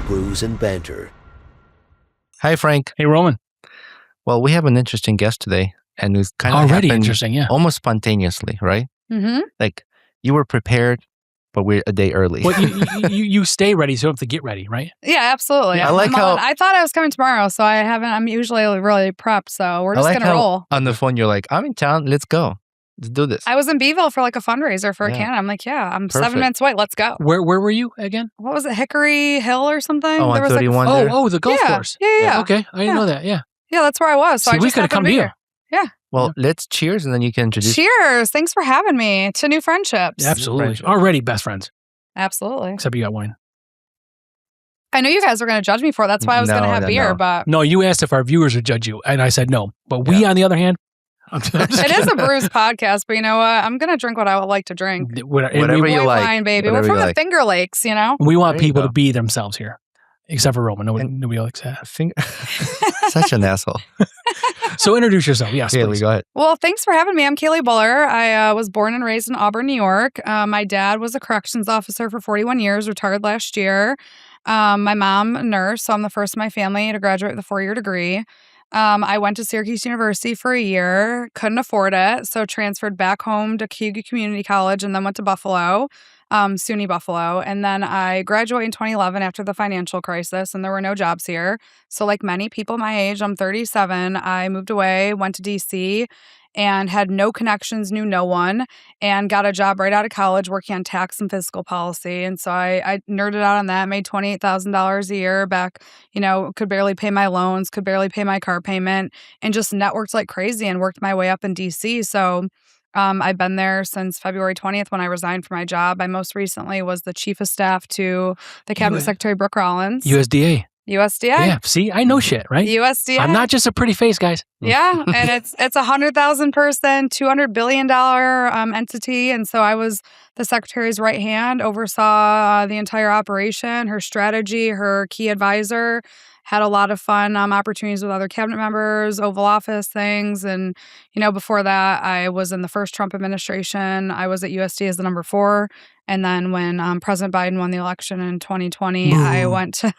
Brews and Banter. Hi, Frank. Hey, Roman. Well, we have an interesting guest today, and it's kind of Already happened interesting, yeah. almost spontaneously, right? Mm-hmm. Like you were prepared, but we're a day early. Well, you stay ready, so you don't have to get ready, right? Yeah, absolutely. Yeah. I like how I thought I was coming tomorrow, so I'm usually really prepped, so we're just going to roll. On the phone, you're like, I'm in town. Let's go. Let's do this. I was in Beeville for like a fundraiser for a candidate. I'm like, yeah, I'm 7 minutes away. Let's go. Where were you again? What was it? Hickory Hill or something? Oh, on there was 31 there? The golf course. Yeah. Okay, I didn't know that. Yeah. Yeah, that's where I was. So See, I we just could have come happened to be here. Yeah. Well, let's cheers, and then you can introduce. Cheers. Thanks for having me to new friendships. Yeah, absolutely. Friendship. Already best friends, Absolutely. except you got wine. I knew you guys were going to judge me for it. That's why I was going to have beer, but No, you asked if our viewers would judge you, and I said no. But we, on the other hand, it is a Brews podcast, but you know what? I'm going to drink what I would like to drink. Whatever you like. Wine, baby. Whatever We're from you the like. Finger Lakes, you know? We want There you people go. to be themselves here, except for Roman. Nobody likes that. Such an asshole. So introduce yourself. Yes, Kaylee, please. go ahead. Well, thanks for having me. I'm Kailee Buller. I was born and raised in Auburn, New York. My dad was a corrections officer for 41 years, retired last year. My mom, a nurse, so I'm the first in my family to graduate with a 4-year degree. I went to Syracuse University for a year, couldn't afford it, so transferred back home to Cayuga Community College and then went to Buffalo, SUNY Buffalo. And then I graduated in 2011 after the financial crisis, and there were no jobs here. So like many people my age, I'm 37, I moved away, went to D.C., and had no connections, knew no one, and got a job right out of college working on tax and fiscal policy. And so I nerded out on that, made $28,000 a year back, could barely pay my loans, could barely pay my car payment, and just networked like crazy and worked my way up in DC. So I've been there since February 20th when I resigned from my job. I most recently was the chief of staff to the Cabinet Secretary, Brooke Rollins. USDA. Yeah, see, I know shit, right? USDA. I'm not just a pretty face, guys. Yeah, and it's 100,000 person, $200 billion entity, and so I was the secretary's right hand, oversaw the entire operation, her strategy, her key advisor. Had a lot of fun opportunities with other cabinet members, Oval Office things, and before that, I was in the first Trump administration. I was at USDA as the number 4. And then when President Biden won the election in 2020, I went to,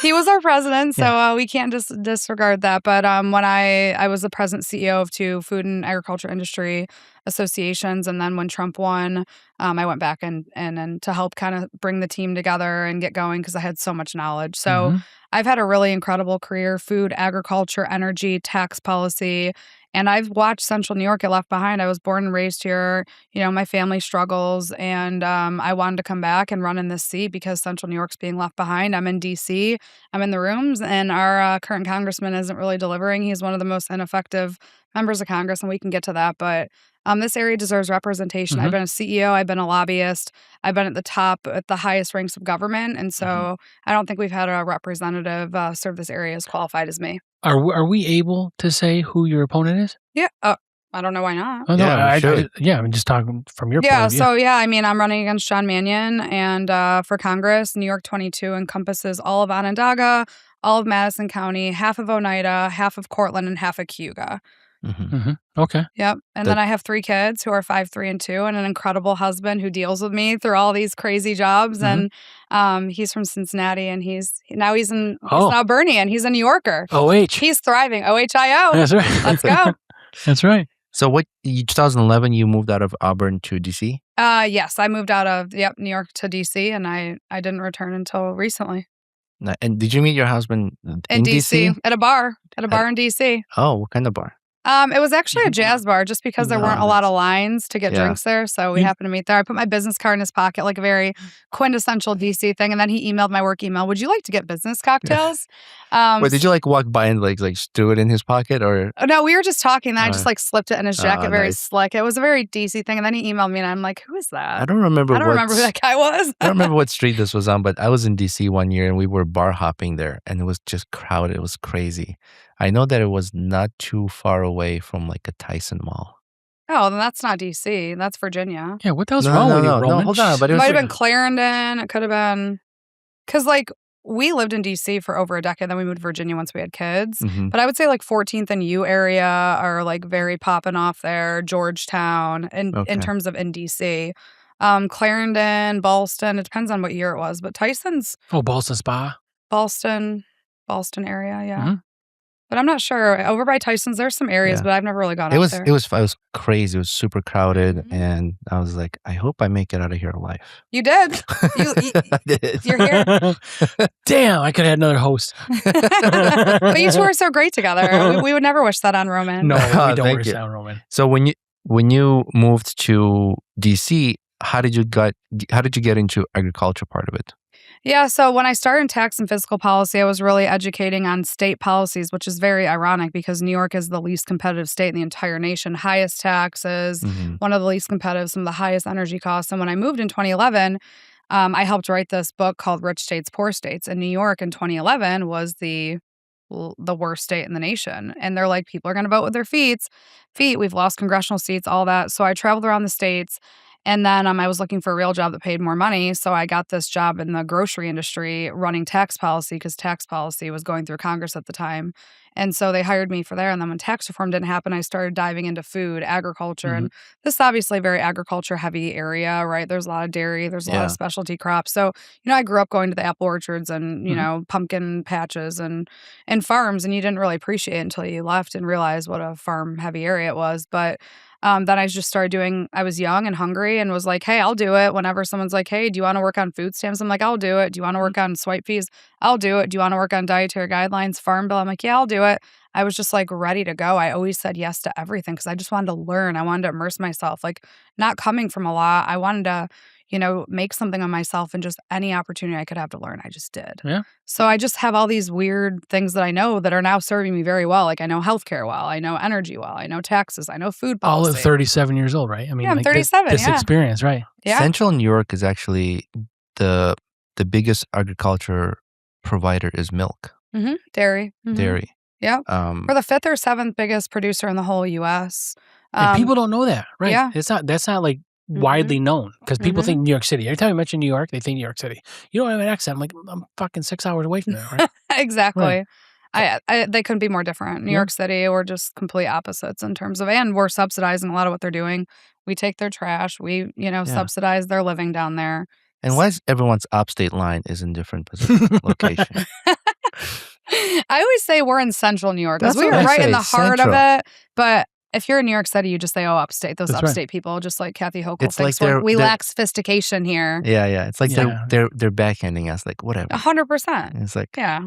he was our president, so we can't just disregard that. But when I was the president CEO of 2 food and agriculture industry associations. And then when Trump won, I went back and to help kind of bring the team together and get going because I had so much knowledge. So I've had a really incredible career, food, agriculture, energy, tax policy. And I've watched Central New York get left behind. I was born and raised here. My family struggles. And I wanted to come back and run in this seat because Central New York's being left behind. I'm in D.C. I'm in the rooms. And our current congressman isn't really delivering. He's one of the most ineffective members of Congress. And we can get to that. But this area deserves representation. I've been a CEO. I've been a lobbyist. I've been at the top, at the highest ranks of government. And so I don't think we've had a representative serve this area as qualified as me. Are we able to say who your opponent is? Yeah. I don't know why not. Oh, no, Yeah, I'm just talking from your point of view. So I'm running against John Mannion, and for Congress, New York 22 encompasses all of Onondaga, all of Madison County, half of Oneida, half of Cortland, and half of Cayuga. Okay. Yep. And then I have 3 kids who are 5, 3, and 2, and an incredible husband who deals with me through all these crazy jobs. And he's from Cincinnati, and he's now Auburnian. He's a New Yorker. OH. He's thriving. OHIO. That's right. Let's go. That's right. So 2011, you moved out of Auburn to D.C.? Yes, I moved out of New York to D.C., and I didn't return until recently. And did you meet your husband in D.C.? At a bar in D.C. Oh, what kind of bar? It was actually a jazz bar just because there weren't a lot of lines to get drinks there. So we happened to meet there. I put my business card in his pocket, like a very quintessential DC thing. And then he emailed my work email. Would you like to get business cocktails? Wait, did you walk by and like threw it in his pocket or? No, we were just talking. Then I just slipped it in his jacket, very nice. slick. It was a very DC thing. And then he emailed me and I'm like, who is that? I don't remember who that guy was. I don't remember what street this was on, but I was in DC one year and we were bar hopping there and it was just crowded. It was crazy. I know that it was not too far away from a Tyson Mall. Oh, then that's not DC. That's Virginia. Yeah, what the hell's wrong with you, Roman? No, hold on. But it might have been Clarendon. It could have been... Because, we lived in DC for over a decade. Then we moved to Virginia once we had kids. Mm-hmm. But I would say 14th and U area are very popping off there. Georgetown in terms of in DC. Clarendon, Ballston. It depends on what year it was, but Tyson's Ballston Spa. Ballston area, yeah. Mhm. But I'm not sure. Over by Tyson's, there's some areas, but I've never really gone out there. It was crazy. It was super crowded, Mhm. and I was like, I hope I make it out of here alive. You did. I did. You're here. Damn, I could have had another host. But you two are so great together. We would never wish that on Roman. No, we don't Thank wish you. that on Roman. So when you moved to DC, how did you get into agriculture part of it? Yeah, so when I started in tax and fiscal policy, I was really educating on state policies, which is very ironic because New York is the least competitive state in the entire nation, highest taxes, one of the least competitive, some of the highest energy costs. And when I moved in 2011, I helped write this book called Rich States, Poor States. And New York in 2011 was the worst state in the nation. And they're like, people are going to vote with their feet. We've lost congressional seats, all that. So I traveled around the states. And then I was looking for a real job that paid more money. So I got this job in the grocery industry running tax policy because tax policy was going through Congress at the time. And so they hired me for there. And then when tax reform didn't happen, I started diving into food, agriculture. And this is obviously a very agriculture heavy area, right? There's a lot of dairy, there's a lot of specialty crops. So, I grew up going to the apple orchards and, pumpkin patches and farms. And you didn't really appreciate it until you left and realized what a farm heavy area it was. But then I just started I was young and hungry and was like, hey, I'll do it. Whenever someone's like, hey, do you want to work on food stamps? I'm like, I'll do it. Do you want to work on swipe fees? I'll do it. Do you want to work on dietary guidelines, farm bill? I'm like, yeah, I'll do it. I was just like ready to go. I always said yes to everything because I just wanted to learn. I wanted to immerse myself, like not coming from a lot. I wanted to, make something of myself and just any opportunity I could have to learn, I just did. Yeah. So I just have all these weird things that I know that are now serving me very well. Like I know healthcare well, I know energy well, I know taxes, I know food policy. All at 37 years old, right? I mean, I'm 37, this experience, right? Yeah. Central New York is actually the biggest agriculture provider is milk. Dairy. Dairy. Yeah. We're the 5th or 7th biggest producer in the whole U.S. And people don't know that, right? Yeah. That's not like widely known because people think New York City. Every time you mention New York, they think New York City. You don't have an accent. I'm like, I'm fucking 6 hours away from there, right? Exactly. Right. They couldn't be more different. New York City, we're just complete opposites in terms of, and we're subsidizing a lot of what they're doing. We take their trash. We, subsidize their living down there. And why is everyone's upstate line is in different location? I always say we're in central New York because That's we what are I right in say, the heart central. of it. But if you're in New York City, you just say, oh, upstate. Those That's upstate people, just like Kathy Hochul It's thinks like we lack sophistication here. Yeah. It's like Yeah. they're backhanding us, like whatever. 100%. It's like Yeah.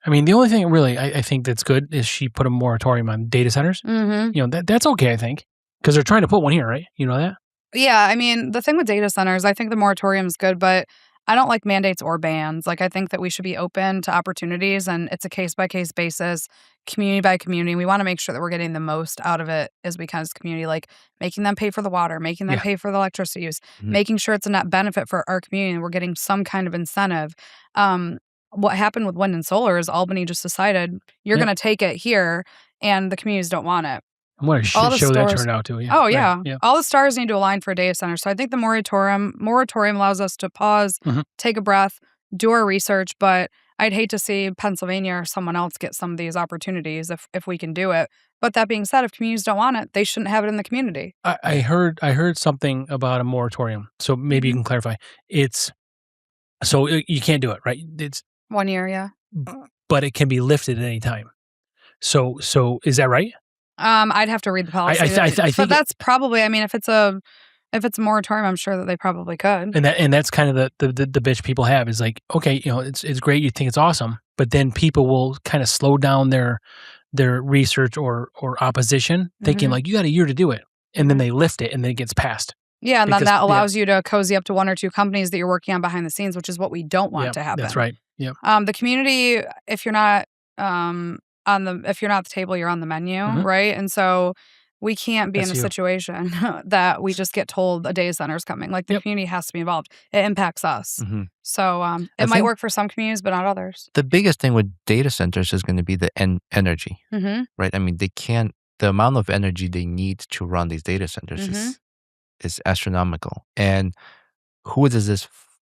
I mean, the only thing really I think that's good is she put a moratorium on data centers. That's okay, I think, because they're trying to put one here, right? You know that? Yeah. I mean, the thing with data centers, I think the moratorium is good, but I don't like mandates or bans. Like, I think that we should be open to opportunities and it's a case-by-case basis, community by community. We want to make sure that we're getting the most out of it as we can as a community, like making them pay for the water, making them pay for the electricity use, making sure it's a net benefit for our community and we're getting some kind of incentive. What happened with wind and solar is Albany just decided you're going to take it here and the communities don't want it. And what a shit show that turned out to. Yeah. Oh, Right. yeah. All the stars need to align for a data center. So I think the moratorium allows us to pause, take a breath, do our research. But I'd hate to see Pennsylvania or someone else get some of these opportunities if we can do it. But that being said, if communities don't want it, they shouldn't have it in the community. I heard something about a moratorium. So maybe you can clarify. So you can't do it, right? It's 1 year, yeah. But it can be lifted at any time. So is that right? I'd have to read the policy. I think but that's probably. I mean, if it's a moratorium, I'm sure that they probably could. And that's kind of the bitch people have is like, okay, it's great, you think it's awesome, but then people will kind of slow down their research or opposition, thinking like you got a year to do it, and then they lift it and then it gets passed. Yeah, and then that allows you to cozy up to 1 or 2 companies that you're working on behind the scenes, which is what we don't want to happen. That's right. Yeah. The community, if you're not if you're not at the table, you're on the menu, right? And so we can't be in a situation that we just get told a data center is coming. Like the community has to be involved. It impacts us. So it might work for some communities, but not others. The biggest thing with data centers is going to be the energy, right? I mean, the amount of energy they need to run these data centers is astronomical. And who does this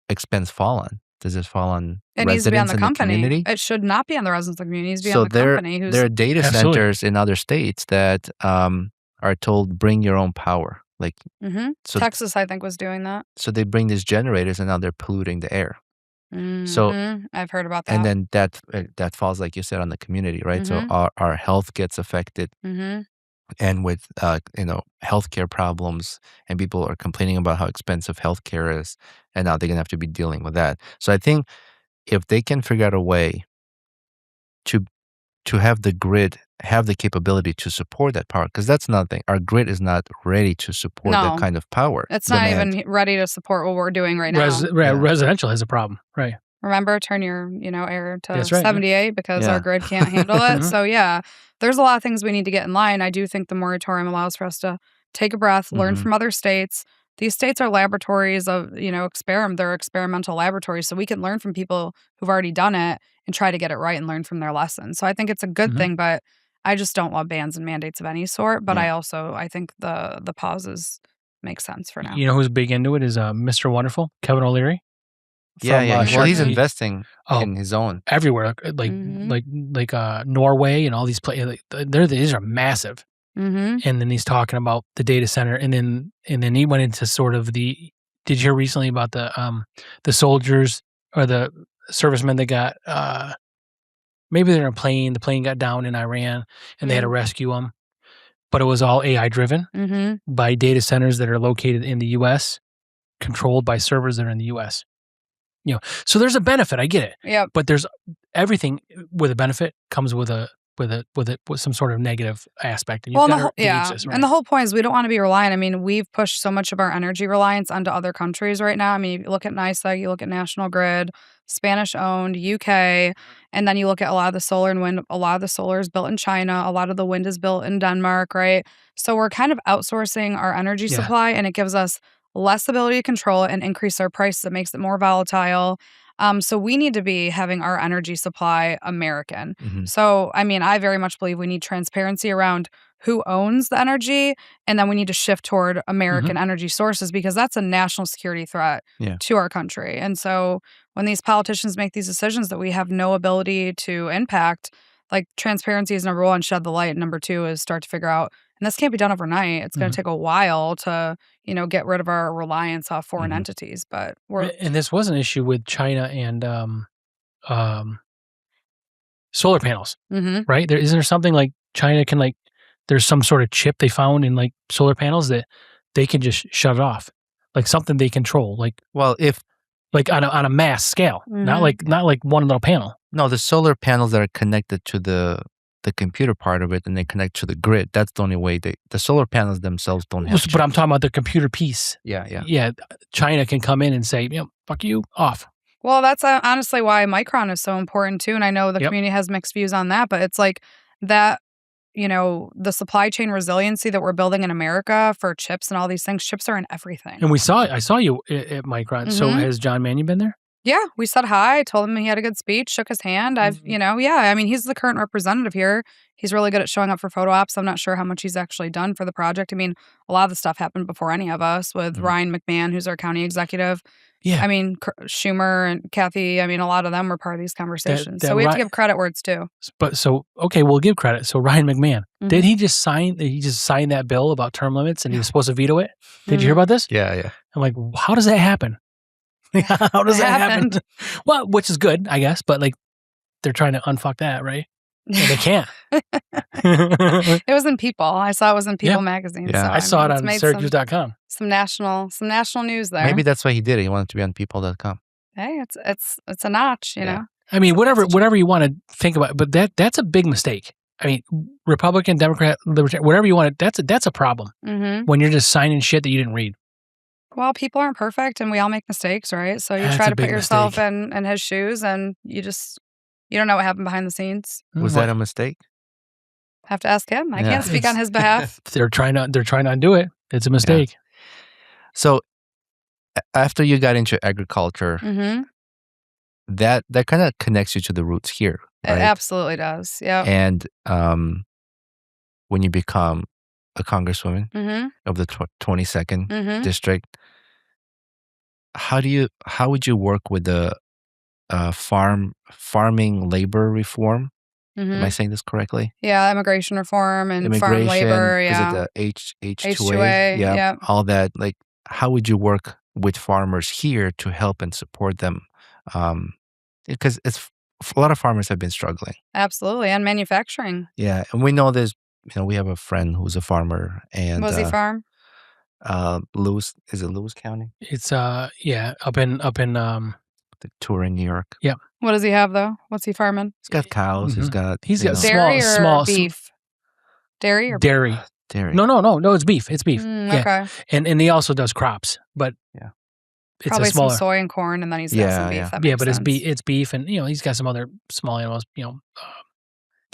expense fall on? Does this fall on it needs to be on the company. Community? It should not be on the residents of the community. It needs to be on the company. There are data centers in other states that are told, bring your own power. Like, so Texas, I think, was doing that. So they bring these generators, and now they're polluting the air. So I've heard about that. And then that falls, like you said, on the community, right? So our health gets affected, and with healthcare problems, and people are complaining about how expensive healthcare is, and now they're gonna have to be dealing with that. So I think if they can figure out a way to have the grid have the capability to support that power, because that's another thing. Our grid is not ready to support that kind of power. It's not even ready to support what we're doing right now. Residential has a problem, right? Remember, turn your air to 78 because our grid can't handle it. So there's a lot of things we need to get in line. I do think the moratorium allows for us to take a breath, learn from other states. These states are laboratories of they're experimental laboratories, so we can learn from people who've already done it and try to get it right and learn from their lessons. So I think it's a good thing, but I just don't love bans and mandates of any sort. But I think the pauses make sense for now. You know who's big into it is Mr. Wonderful, Kevin O'Leary. Well, he's investing in his own everywhere, like Norway and all these places. These are massive. And then he's talking about the data center, and then he went into sort of the. Did you hear recently about the soldiers or the servicemen that got maybe they're in a plane. The plane got down in Iran, and they had to rescue them, but it was all AI driven by data centers that are located in the U.S., controlled by servers that are in the U.S. So there's a benefit. I get it. Yeah. But there's everything with a benefit comes with some sort of negative aspect. And and the whole point is we don't want to be reliant. I mean, we've pushed so much of our energy reliance onto other countries right now. I mean, you look at NYSEG, you look at National Grid, Spanish-owned, UK, and then you look at a lot of the solar and wind. A lot of the solar is built in China. A lot of the wind is built in Denmark, right? So we're kind of outsourcing our energy supply, and it gives us less ability to control it and increase our prices. It makes it more volatile. So we need to be having our energy supply American. So, I mean, I very much believe we need transparency around who owns the energy, and then we need to shift toward American energy sources, because that's a national security threat to our country. And so when these politicians make these decisions that we have no ability to impact, like, transparency is number one, shed the light. And number two is start to figure out, and this can't be done overnight. It's going to take a while to, get rid of our reliance off foreign entities. But and this was an issue with China and solar panels, right? Isn't there something like China can there's some sort of chip they found in solar panels that they can just shut it off, like something they control, on a mass scale, not like one little panel. No, the solar panels that are connected to the computer part of it, and they connect to the grid. That's the only way the solar panels themselves don't have. But I'm talking about the computer piece. Yeah. China can come in and say, fuck you, off. Well, that's honestly why Micron is so important too. And I know the community has mixed views on that, but it's like that, the supply chain resiliency that we're building in America for chips and all these things. Chips are in everything. And I saw you at Micron. So has John Mannion been there? Yeah, we said hi. I told him he had a good speech, shook his hand. I mean, he's the current representative here. He's really good at showing up for photo ops. I'm not sure how much he's actually done for the project. I mean, a lot of the stuff happened before any of us with Ryan McMahon, who's our county executive. Yeah. I mean, Schumer and Kathy, I mean, a lot of them were part of these conversations. So we have to give credit where it's due. But we'll give credit. So Ryan McMahon, did he just sign that bill about term limits, and he was supposed to veto it? Did you hear about this? Yeah. I'm like, how does that happen? How does that happen? Well, which is good, I guess, but they're trying to unfuck that, right? And they can't. It was in People. I saw it was in People magazine. Yeah. So, I saw it on Syracuse.com. Some national news there. Maybe that's why he did it. He wanted to be on people.com. Hey, it's a notch, you know. I mean, whatever you want to think about, but that's a big mistake. I mean, Republican, Democrat, Libertarian, whatever you want to, that's a problem when you're just signing shit that you didn't read. Well, people aren't perfect, and we all make mistakes, right? So you try to put yourself in his shoes, and you don't know what happened behind the scenes. Was that a mistake? Have to ask him. I can't speak on his behalf. They're trying to undo it. It's a mistake. Yeah. So after you got into agriculture, that kind of connects you to the roots here, right? It absolutely does. Yeah. And when you become a congresswoman of the 22nd district, how would you work with the farming labor reform Am I saying this correctly? Yeah, immigration reform and farm labor. Is it Yeah. the H2A? H2A, Yeah, yep. all that. Like, how would you work with farmers here to help and support them? Because a lot of farmers have been struggling. Absolutely, and manufacturing. Yeah, and we know there's, we have a friend who's a farmer, and What does he farm? Lewis, is it Lewis County? It's yeah, up in The tour in New York. Yep. What does he have though? What's he farming? He's got cows. He's got dairy or small beef. Dairy or dairy. Dairy. No, it's beef. It's beef. Yeah. Okay. And he also does crops, but it's probably a smaller. some soy and corn, and then he's got some beef. That makes but sense. it's beef, and he's got some other small animals.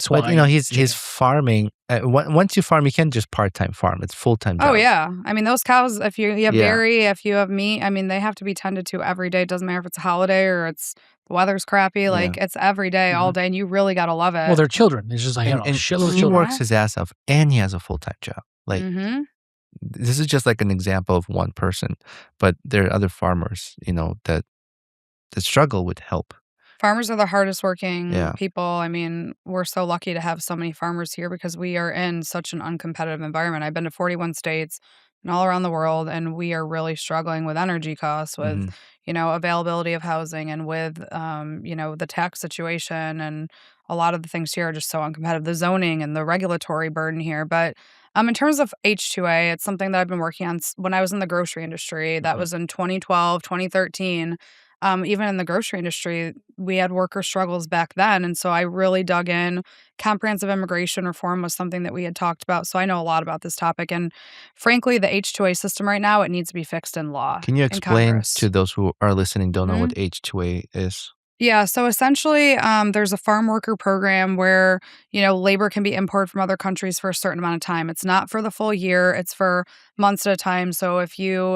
Swine, but he's farming. Once you farm, you can't just part-time farm. It's full-time job. Oh yeah, I mean those cows. If you have dairy, if you have meat, I mean they have to be tended to every day. It doesn't matter if it's a holiday or it's the weather's crappy. Like it's every day, all day, and you really gotta love it. Well, they're children. It's just like he works his ass off, and he has a full-time job. Like this is just like an example of one person, but there are other farmers, that struggle with help. Farmers are the hardest working people. I mean, we're so lucky to have so many farmers here because we are in such an uncompetitive environment. I've been to 41 states and all around the world, and we are really struggling with energy costs, with, availability of housing, and with, the tax situation. And a lot of the things here are just so uncompetitive, the zoning and the regulatory burden here. But in terms of H2A, it's something that I've been working on when I was in the grocery industry. That was in 2012, 2013. Even in the grocery industry, we had worker struggles back then. And so I really dug in. Comprehensive immigration reform was something that we had talked about. So I know a lot about this topic. And frankly, the H2A system right now, it needs to be fixed in law. Can you explain to those who are listening, don't know what H2A is? Yeah, so essentially, there's a farm worker program where, labor can be imported from other countries for a certain amount of time. It's not for the full year, it's for months at a time. So if you,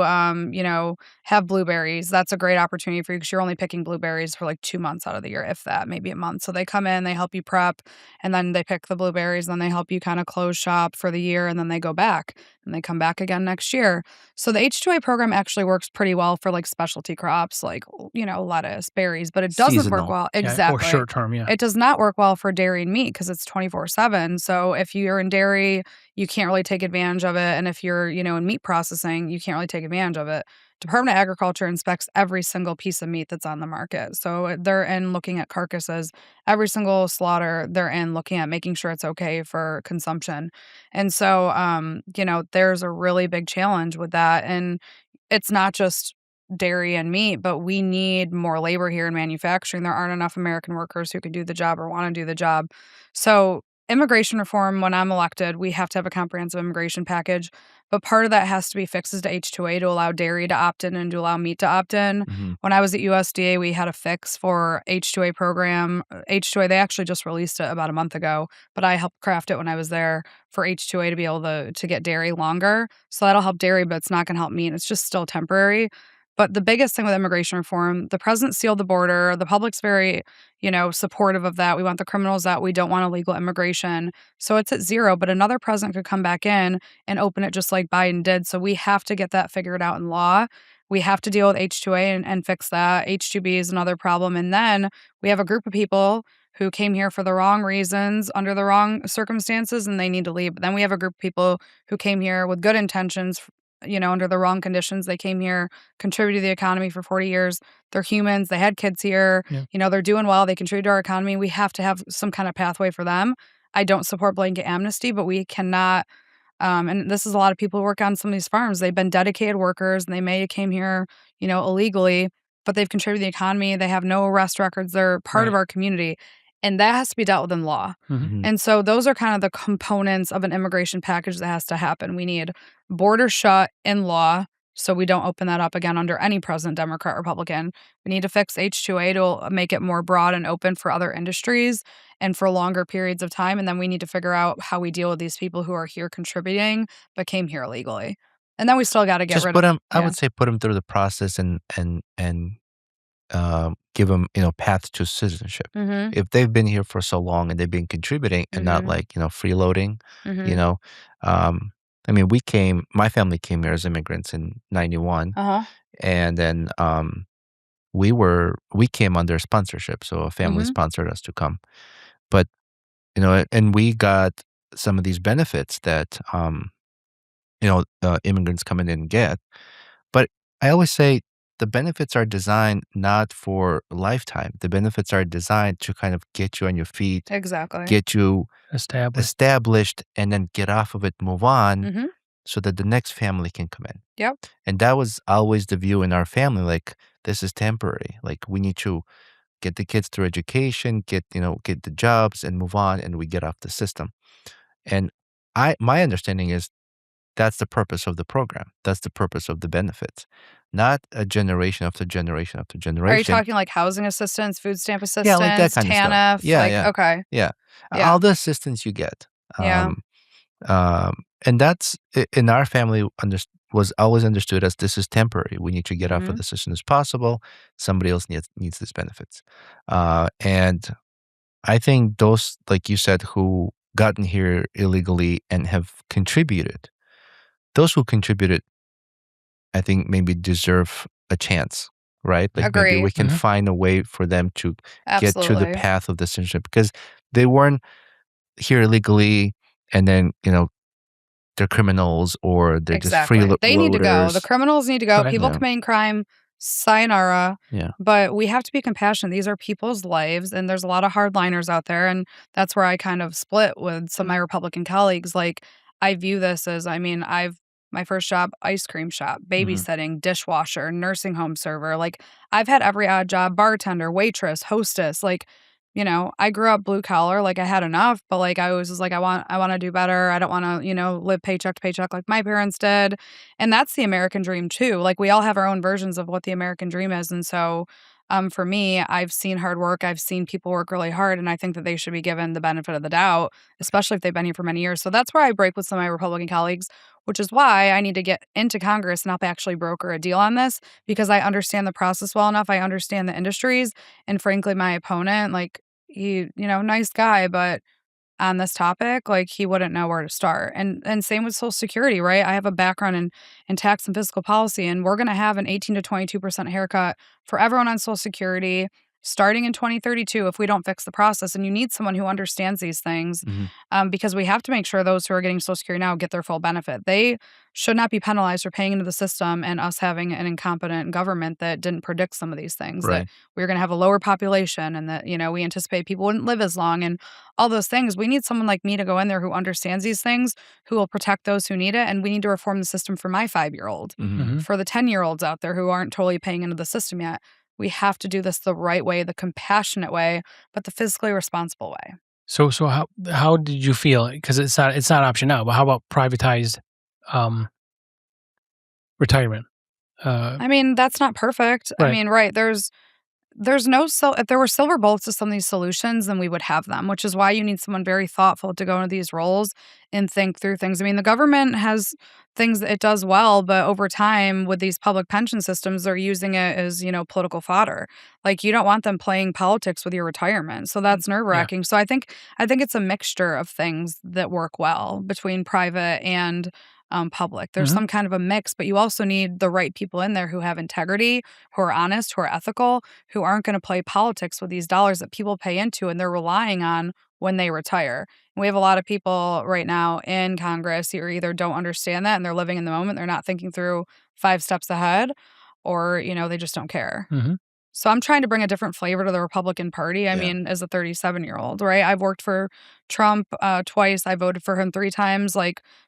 have blueberries, that's a great opportunity for you because you're only picking blueberries for like 2 months out of the year, if that, maybe a month. So they come in, they help you prep, and then they pick the blueberries, then they help you kind of close shop for the year, and then they go back, and they come back again next year. So the H2A program actually works pretty well for like specialty crops, like, lettuce, berries, but it doesn't work well. Exactly. Or short term, It does not work well for dairy and meat because it's 24/7. So if you're in dairy, you can't really take advantage of it. And if you're, in meat processing, you can't really take advantage of it. Department of Agriculture inspects every single piece of meat that's on the market. So they're in looking at carcasses, every single slaughter, they're in looking at making sure it's okay for consumption. And so, there's a really big challenge with that. And it's not just dairy and meat, but we need more labor here in manufacturing. There aren't enough American workers who can do the job or want to do the job. So immigration reform, when I'm elected, we have to have a comprehensive immigration package. But part of that has to be fixes to H2A to allow dairy to opt in and to allow meat to opt in. When I was at USDA, we had a fix for H2A program. H2A, they actually just released it about a month ago, but I helped craft it when I was there for H2A to be able to get dairy longer. So that'll help dairy, but it's not going to help meat. It's just still temporary. But the biggest thing with immigration reform, the president sealed the border. The public's very, supportive of that. We want the criminals out. We don't want illegal immigration. So it's at zero. But another president could come back in and open it just like Biden did. So we have to get that figured out in law. We have to deal with H2A and fix that. H2B is another problem. And then we have a group of people who came here for the wrong reasons, under the wrong circumstances, and they need to leave. But then we have a group of people who came here with good intentions, under the wrong conditions. They came here, contributed to the economy for 40 years. They're humans. They had kids here. Yeah. They're doing well. They contribute to our economy. We have to have some kind of pathway for them. I don't support blanket amnesty, but we cannot, and this is a lot of people who work on some of these farms. They've been dedicated workers, and they may have came here, illegally, but they've contributed to the economy. They have no arrest records. They're part of our community. And that has to be dealt with in law. And so those are kind of the components of an immigration package that has to happen. We need border shut in law so we don't open that up again under any president, Democrat, Republican. We need to fix H2A to make it more broad and open for other industries and for longer periods of time. And then we need to figure out how we deal with these people who are here contributing but came here illegally. And then we still got to get rid of them. I would say put them through the process and give them, path to citizenship. If they've been here for so long and they've been contributing and not like, freeloading, I mean, my family came here as immigrants in 91. And then we came under sponsorship. So a family sponsored us to come. But and we got some of these benefits that, immigrants coming in get. But I always say the benefits are designed not for a lifetime. The benefits are designed to kind of get you on your feet, Exactly. get you established, and then get off of it, move on, Mm-hmm. so that the next family can come in. Yep. And that was always the view in our family. Like, this is temporary. Like, we need to get the kids through education, get the jobs and move on, and we get off the system. And my understanding is that's the purpose of the program. That's the purpose of the benefits, not a generation after generation after generation. Are you talking like housing assistance, food stamp assistance, yeah, like that kind of stuff. TANF? Yeah, Okay. yeah. Yeah. All the assistance you get. Yeah. And that's in our family was always understood as this is temporary. We need to get off of this as soon as possible. Somebody else needs these benefits. And I think those, like you said, who gotten here illegally and have contributed, those who contributed, I think maybe deserve a chance, right? Like maybe we can find a way for them to get to the path of the citizenship, because they weren't here illegally and then, they're criminals or they're just freeloaders. They need to go. The criminals need to go. Right. People committing crime, sayonara. Yeah. But we have to be compassionate. These are people's lives, and there's a lot of hardliners out there, and that's where I kind of split with some of my Republican colleagues. Like, I view this as, my first job, ice cream shop, babysitting, dishwasher, nursing home server. Like, I've had every odd job, bartender, waitress, hostess. Like, I grew up blue collar, like I had enough, but like I was just like, I want to do better. I don't want to, live paycheck to paycheck like my parents did. And that's the American dream too. Like, we all have our own versions of what the American dream is. And so for me, I've seen hard work. I've seen people work really hard, and I think that they should be given the benefit of the doubt, especially if they've been here for many years. So that's where I break with some of my Republican colleagues, which is why I need to get into Congress and help actually broker a deal on this, because I understand the process well enough. I understand the industries. And frankly, my opponent, like, he, nice guy, but on this topic, like, he wouldn't know where to start. And same with Social Security, right? I have a background in tax and fiscal policy, and we're going to have an 18 to 22% haircut for everyone on Social Security starting in 2032 if we don't fix the process. And you need someone who understands these things, because we have to make sure those who are getting Social Security now get their full benefit. They should not be penalized for paying into the system and us having an incompetent government that didn't predict some of these things, Right. that we were going to have a lower population, and that, we anticipate people wouldn't live as long and all those things. We need someone like me to go in there who understands these things, who will protect those who need it. And we need to reform the system for my 5-year-old, for the 10-year-olds out there who aren't totally paying into the system yet. We have to do this the right way, the compassionate way, but the fiscally responsible way. So how did you feel? Because it's not option now, but how about privatized retirement? That's not perfect. Right. Right. There's no if there were silver bullets to some of these solutions, then we would have them, which is why you need someone very thoughtful to go into these roles and think through things. The government has things that it does well, but over time with these public pension systems, they're using it as, political fodder. Like, you don't want them playing politics with your retirement. So that's nerve-wracking. Yeah. So I think it's a mixture of things that work well between private and public. There's some kind of a mix, but you also need the right people in there who have integrity, who are honest, who are ethical, who aren't going to play politics with these dollars that people pay into and they're relying on when they retire. And we have a lot of people right now in Congress who either don't understand that and they're living in the moment. They're not thinking through 5 steps ahead, or, they just don't care. So I'm trying to bring a different flavor to the Republican Party. I mean, as a 37-year-old, right? I've worked for Trump twice. I voted for him 3 times.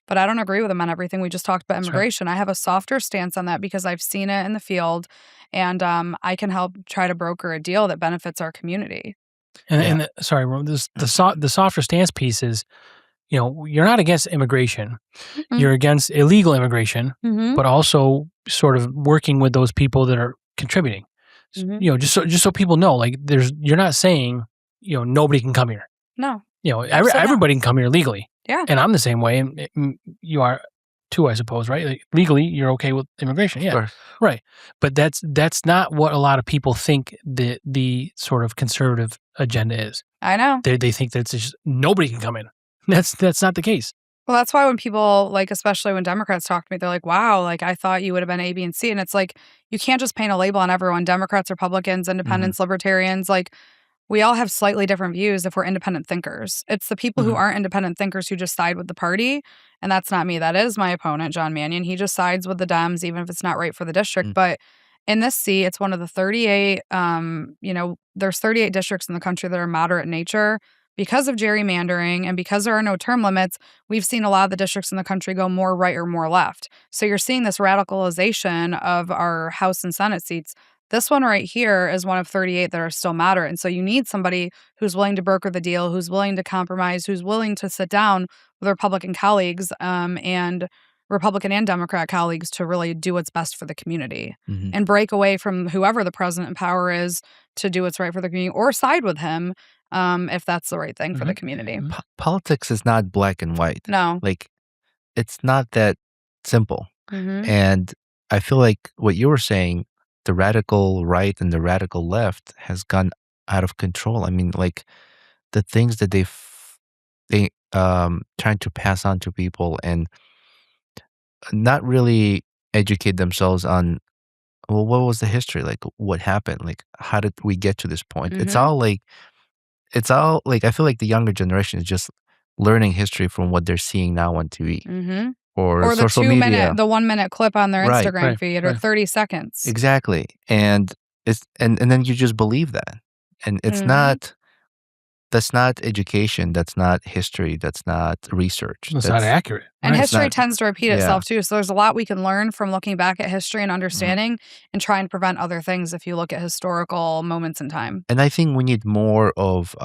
But I don't agree with him on everything. We just talked about immigration. Right. I have a softer stance on that because I've seen it in the field, and I can help try to broker a deal that benefits our community. And the softer stance piece is, you're not against immigration. You're against illegal immigration, but also sort of working with those people that are contributing. Just so people know, like, you're not saying, nobody can come here. No. Everybody can come here legally. Yeah. And I'm the same way, and you are too, I suppose, right? Like, legally, you're okay with immigration. Yeah. Sure. Right. But that's not what a lot of people think the sort of conservative agenda is. I know. They think that it's just nobody can come in. That's not the case. Well, that's why when people, like, especially when Democrats talk to me, they're like, wow, like, I thought you would have been A, B, and C. And it's like, you can't just paint a label on everyone. Democrats, Republicans, independents, libertarians. Like, we all have slightly different views if we're independent thinkers. It's the people who aren't independent thinkers who just side with the party. And that's not me. That is my opponent, John Mannion. He just sides with the Dems, even if it's not right for the district. But in this seat, it's one of the 38, there's 38 districts in the country that are moderate in nature. Because of gerrymandering and because there are no term limits, we've seen a lot of the districts in the country go more right or more left. So you're seeing this radicalization of our House and Senate seats. This one right here is one of 38 that are still moderate. And so you need somebody who's willing to broker the deal, who's willing to compromise, who's willing to sit down with Republican colleagues and Republican and Democrat colleagues to really do what's best for the community and break away from whoever the president in power is to do what's right for the community or side with him if that's the right thing for the community. Politics is not black and white. No. Like, it's not that simple. And I feel like what you were saying, the radical right and the radical left has gone out of control. I mean, like, the things that they trying to pass on to people and not really educate themselves on, well, what was the history? Like, what happened? Like, how did we get to this point? It's all like, I feel like the younger generation is just learning history from what they're seeing now on TV or social media. The 1 minute clip on their Instagram feed or 30 seconds. Exactly. And and then you just believe that. And it's that's not education. That's not history. That's not research. That's not accurate. And history tends to repeat itself too. So there's a lot we can learn from looking back at history and understanding and try and prevent other things if you look at historical moments in time. And I think we need more of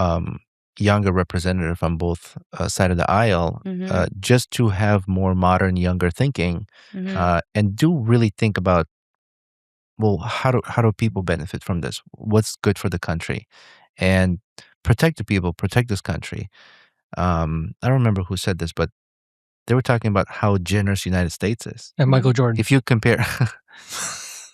younger representative on both side of the aisle just to have more modern, younger thinking and do really think about, well, how do people benefit from this? What's good for the country? And protect the people, protect this country. I don't remember who said this, but they were talking about how generous the United States is. And Michael Jordan. If you compare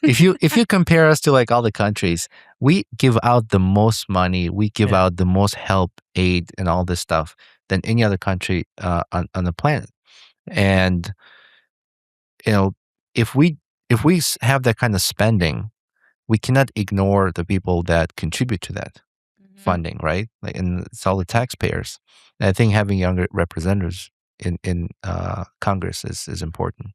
if you compare us to like all the countries, we give out the most money, we give out the most help, aid, and all this stuff than any other country on the planet. And if we have that kind of spending, we cannot ignore the people that contribute to that funding, right? Like, and it's all the taxpayers. And I think having younger representatives in Congress is important.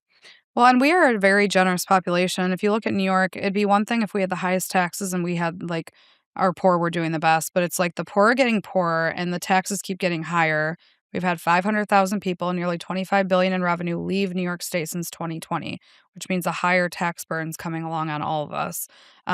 Well, and we are a very generous population. If you look at New York, it'd be one thing if we had the highest taxes and we had like our poor were doing the best, but it's like the poor are getting poorer and the taxes keep getting higher. We've had 500,000 people, nearly $25 billion in revenue leave New York State since 2020, which means a higher tax burden's coming along on all of us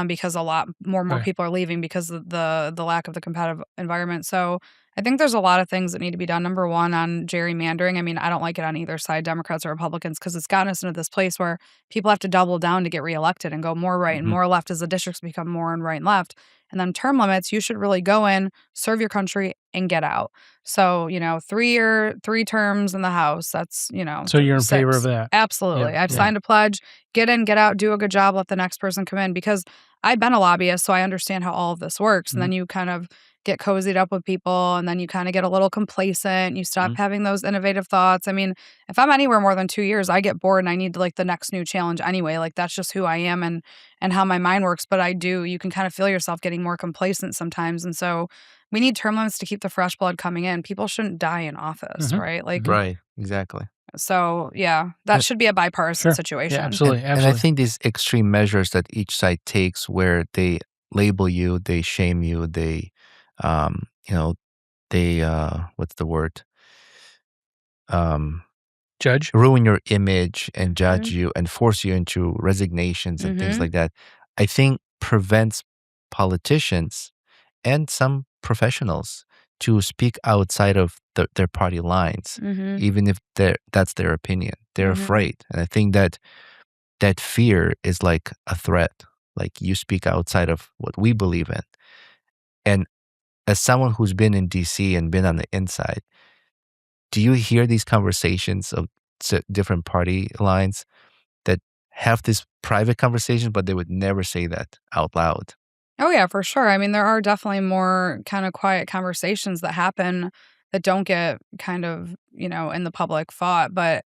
because a lot more people are leaving because of the lack of the competitive environment. So I think there's a lot of things that need to be done. Number one, on gerrymandering. I mean, I don't like it on either side, Democrats or Republicans, because it's gotten us into this place where people have to double down to get reelected and go more right and more left as the districts become more and right and left. And then term limits, you should really go in, serve your country, and get out. So, 3 terms in the House, that's, So you're in 6. favor of that? Absolutely. I've signed a pledge, get in, get out, do a good job, let the next person come in, because I've been a lobbyist, so I understand how all of this works. And then you kind of get cozied up with people, and then you kind of get a little complacent. You stop having those innovative thoughts. I mean, if I'm anywhere more than 2 years, I get bored and I need like the next new challenge anyway. Like, that's just who I am and how my mind works. But you can kind of feel yourself getting more complacent sometimes. And so we need term limits to keep the fresh blood coming in. People shouldn't die in office, right? Like, right, exactly. So that should be a bipartisan situation. Yeah, absolutely. And I think these extreme measures that each side takes, where they label you, they shame you, they what's the word? Judge? Ruin your image and judge you and force you into resignations and things like that, I think prevents politicians and some professionals to speak outside of their party lines, even if that's their opinion. They're afraid. And I think that fear is like a threat. Like, you speak outside of what we believe in. And as someone who's been in DC and been on the inside, do you hear these conversations of different party lines that have this private conversation, but they would never say that out loud? Oh, yeah, for sure. I mean, there are definitely more kind of quiet conversations that happen that don't get kind of, in the public thought. But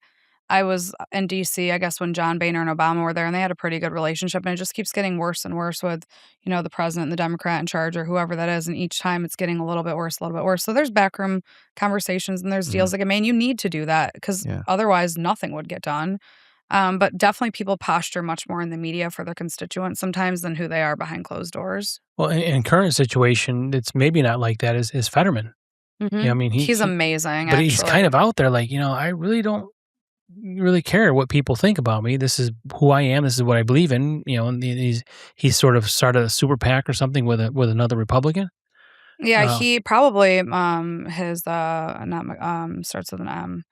I was in DC, I guess, when John Boehner and Obama were there, and they had a pretty good relationship. And it just keeps getting worse and worse with, the president and the Democrat in charge or whoever that is. And each time it's getting a little bit worse, a little bit worse. So there's backroom conversations and there's deals. Like, I mean, you need to do that because otherwise nothing would get done. But definitely people posture much more in the media for their constituents sometimes than who they are behind closed doors. Well, in current situation, it's maybe not like that is Fetterman. I mean, he's amazing, but he's kind of out there like, I really don't really care what people think about me. This is who I am. This is what I believe in. And he's sort of started a super PAC or something with another Republican. Yeah, he probably his not starts with an M.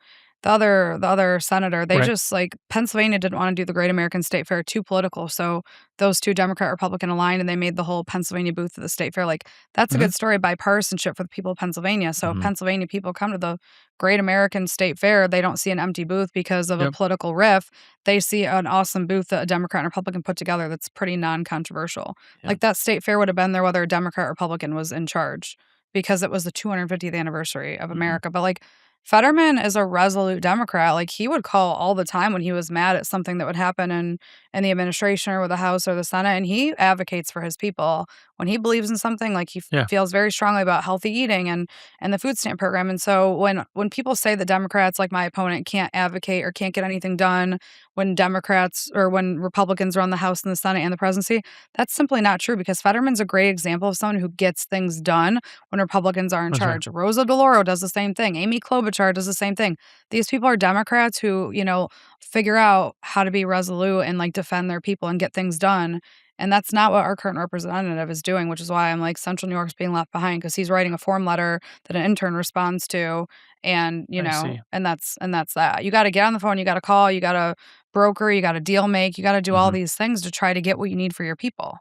The other senator, they just like Pennsylvania didn't want to do the Great American State Fair, too political. So those two Democrat Republican aligned and they made the whole Pennsylvania booth at the state fair. Like that's a good story of bipartisanship for the people of Pennsylvania. So if Pennsylvania people come to the Great American State Fair, they don't see an empty booth because of a political riff. They see an awesome booth that a Democrat and Republican put together that's pretty non-controversial. Like that state fair would have been there whether a Democrat or Republican was in charge because it was the 250th anniversary of America. But like Fetterman is a resolute Democrat. Like he would call all the time when he was mad at something that would happen in the administration or with the House or the Senate, and he advocates for his people. When he believes in something, like he feels very strongly about healthy eating and the food stamp program. And so when people say that Democrats, like my opponent, can't advocate or can't get anything done when Democrats or when Republicans run the House and the Senate and the presidency, that's simply not true because Fetterman's a great example of someone who gets things done when Republicans are in charge. Right. Rosa DeLauro does the same thing. Amy Klobuchar does the same thing. These people are Democrats who, figure out how to be resolute and like defend their people and get things done. And that's not what our current representative is doing, which is why I'm like Central New York's being left behind because he's writing a form letter that an intern responds to. And, and that's that. You got to get on the phone. You got to call. You got to broker. You got to deal make. You got to do all these things to try to get what you need for your people.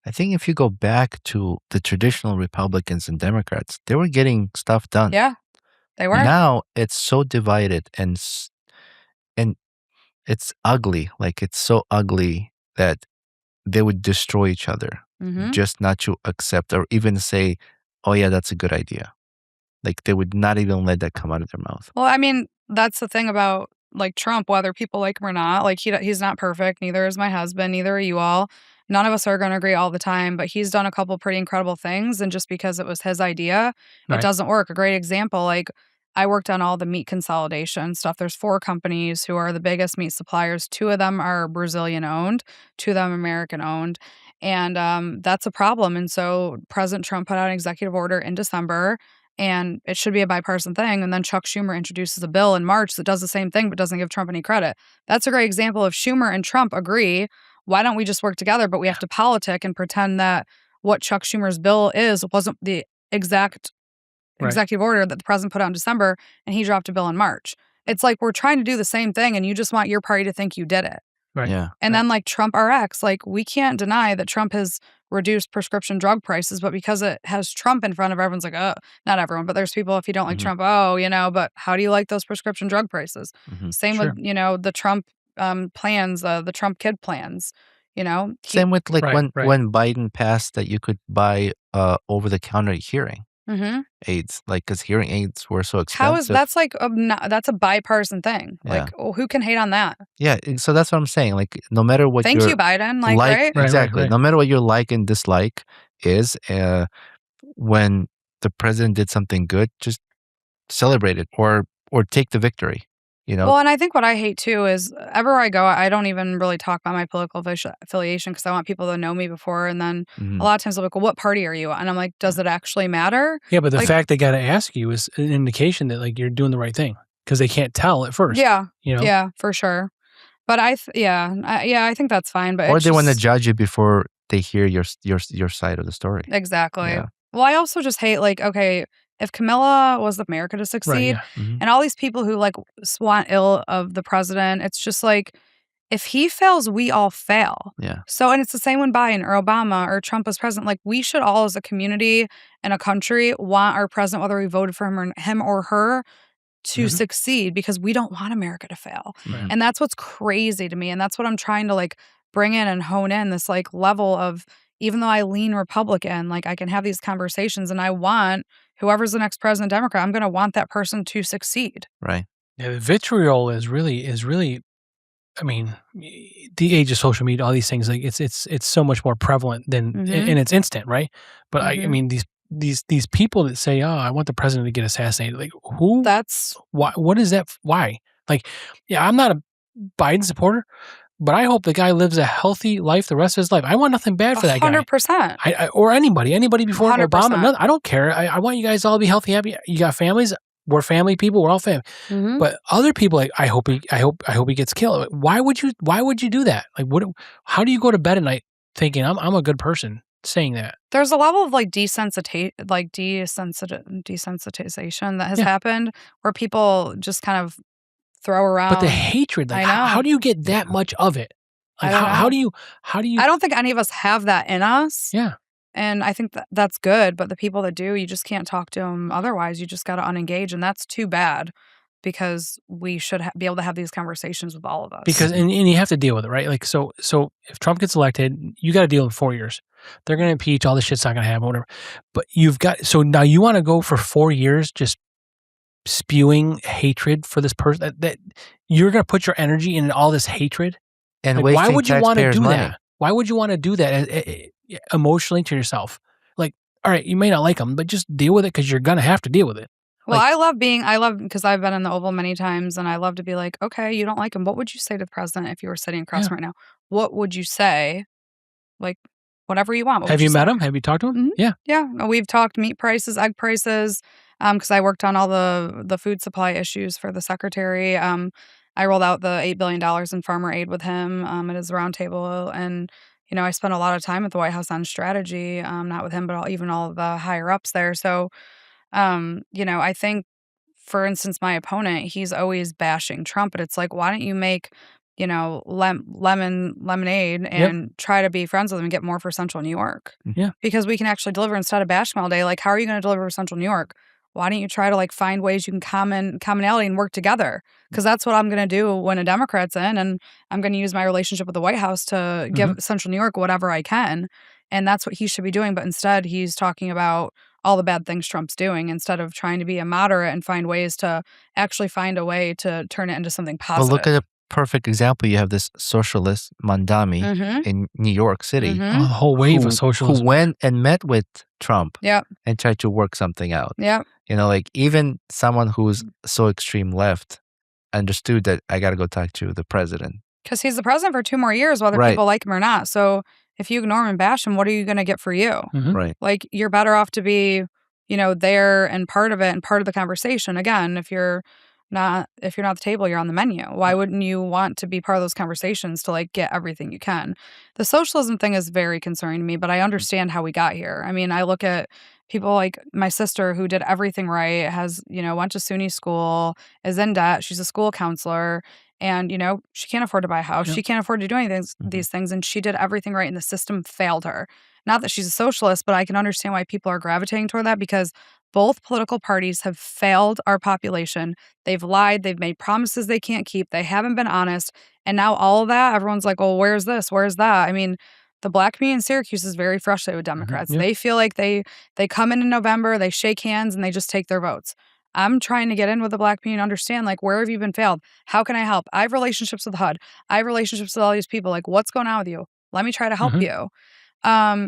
I think if you go back to the traditional Republicans and Democrats, they were getting stuff done. Yeah, they were. Now it's so divided and it's ugly. Like it's so ugly that they would destroy each other just not to accept or even say, oh yeah, that's a good idea. Like they would not even let that come out of their mouth. Well, I mean, that's the thing about like Trump, whether people like him or not. Like he's not perfect. Neither is my husband. Neither are you all. None of us are going to agree all the time, but he's done a couple pretty incredible things. And just because it was his idea, it doesn't work. A great example, like I worked on all the meat consolidation stuff. There's 4 companies who are the biggest meat suppliers. 2 of them are Brazilian owned, 2 of them American owned. And that's a problem. And so President Trump put out an executive order in December, and it should be a bipartisan thing. And then Chuck Schumer introduces a bill in March that does the same thing but doesn't give Trump any credit. That's a great example of Schumer and Trump agree. Why don't we just work together? But we have to politic and pretend that what Chuck Schumer's bill wasn't the exact executive order that the president put out in December, and he dropped a bill in March. It's like we're trying to do the same thing, and you just want your party to think you did it. Right. Yeah. And then like Trump RX, like we can't deny that Trump has reduced prescription drug prices, but because it has Trump in front of everyone's like, oh, not everyone, but there's people, if you don't like Trump, but how do you like those prescription drug prices? Same with, the Trump plans, the Trump kid plans, Same with like when Biden passed that you could buy over-the-counter hearing aids, like because hearing aids were so expensive. How is that's like that's a bipartisan thing? Like, who can hate on that? Yeah, so that's what I'm saying. Like, no matter what. Thank you, Biden. Like right? Exactly. No matter what your like and dislike is, when the president did something good, just celebrate it or take the victory. Well, and I think what I hate too is everywhere I go, I don't even really talk about my political affiliation because I want people to know me before. And then a lot of times they're like, well, what party are you on? And I'm like, does it actually matter? Yeah, but the fact they got to ask you is an indication that like you're doing the right thing because they can't tell at first. Yeah. Yeah, for sure. But I think that's fine. But or they want to judge you before they hear your side of the story. Exactly. Yeah. Well, I also just hate like, okay, if Camilla was America to succeed and all these people who like want ill of the president, it's just like, if he fails, we all fail. Yeah. So, and it's the same when Biden or Obama or Trump was president. Like we should all as a community and a country want our president, whether we voted for him or her, to succeed because we don't want America to fail. Right. And that's what's crazy to me. And that's what I'm trying to like bring in and hone in this like level of, even though I lean Republican, like I can have these conversations and I want whoever's the next president Democrat, I'm going to want that person to succeed. Right. Yeah, the vitriol is really. I mean, the age of social media, all these things, like it's so much more prevalent than, and it's instant, right? But I mean, these people that say, "Oh, I want the president to get assassinated," like who? That's Why? What is that? Why? Like, yeah, I'm not a Biden supporter, but I hope the guy lives a healthy life the rest of his life. I want nothing bad for that guy. 100%. Or anybody before 100%. Obama. No, I don't care. I want you guys all to be healthy, happy. You got families. We're family people. We're all family. But other people, like, I hope he gets killed. Why would you do that? Like, what? How do you go to bed at night thinking I'm a good person saying that? There's a level of like desensitization that has happened where people just kind of throw around. But the hatred, like, how do you get that much of it? Like, how do you? I don't think any of us have that in us. Yeah. And I think that's good. But the people that do, you just can't talk to them otherwise. You just got to unengage. And that's too bad because we should be able to have these conversations with all of us. Because, and you have to deal with it, right? Like, so if Trump gets elected, you got to deal with 4 years. They're going to impeach, all this shit's not going to happen, whatever. But so now you want to go for 4 years just spewing hatred for this person, that you're going to put your energy in all this hatred? And like, why would you want to do that? Why would you want to do that emotionally to yourself? Like, all right, you may not like them, but just deal with it because you're going to have to deal with it. Well, I love because I've been in the Oval many times, and I love to be like, okay, you don't like him. What would you say to the president if you were sitting across right now? What would you say? Like, whatever you want. Have you met him? Have you talked to him? Mm-hmm. Yeah. Yeah. We've talked meat prices, egg prices, because I worked on all the food supply issues for the secretary. I rolled out the $8 billion in farmer aid with him at his roundtable. And, I spent a lot of time at the White House on strategy, not with him, but even all of the higher ups there. So, I think, for instance, my opponent, he's always bashing Trump, but it's like, why don't you make, lemonade and try to be friends with him and get more for Central New York? Yeah. Because we can actually deliver instead of bashing all day. Like, how are you going to deliver for Central New York? Why don't you try to find ways you can commonality and work together? Because that's what I'm going to do when a Democrat's in, and I'm going to use my relationship with the White House to give Central New York whatever I can. And that's what he should be doing. But instead, he's talking about all the bad things Trump's doing instead of trying to be a moderate and find ways to actually find a way to turn it into something positive. Well, look at a perfect example. You have this socialist Mandami in New York City. A whole wave of socialists who went and met with Trump and tried to work something out. Yeah. Even someone who's so extreme left understood that I got to go talk to the president. Because he's the president for 2 more years, whether people like him or not. So if you ignore him and bash him, what are you going to get for you? Right. Like, you're better off to be, there and part of it and part of the conversation. Again, if you're not at the table, you're on the menu. Why wouldn't you want to be part of those conversations to get everything you can? The socialism thing is very concerning to me, but I understand how we got here. I mean, I look at people like my sister who did everything right, has, went to SUNY school, is in debt. She's a school counselor. And, she can't afford to buy a house. She can't afford to do anything, these things. And she did everything right, and the system failed her. Not that she's a socialist, but I can understand why people are gravitating toward that, because both political parties have failed our population. They've lied. They've made promises they can't keep. They haven't been honest. And now all of that, everyone's like, well, where's this? Where's that? I mean, the Black community in Syracuse is very frustrated with Democrats. They feel like they come in November, they shake hands, and they just take their votes. I'm trying to get in with the Black community and understand, where have you been failed? How can I help? I have relationships with HUD. I have relationships with all these people. What's going on with you? Let me try to help you.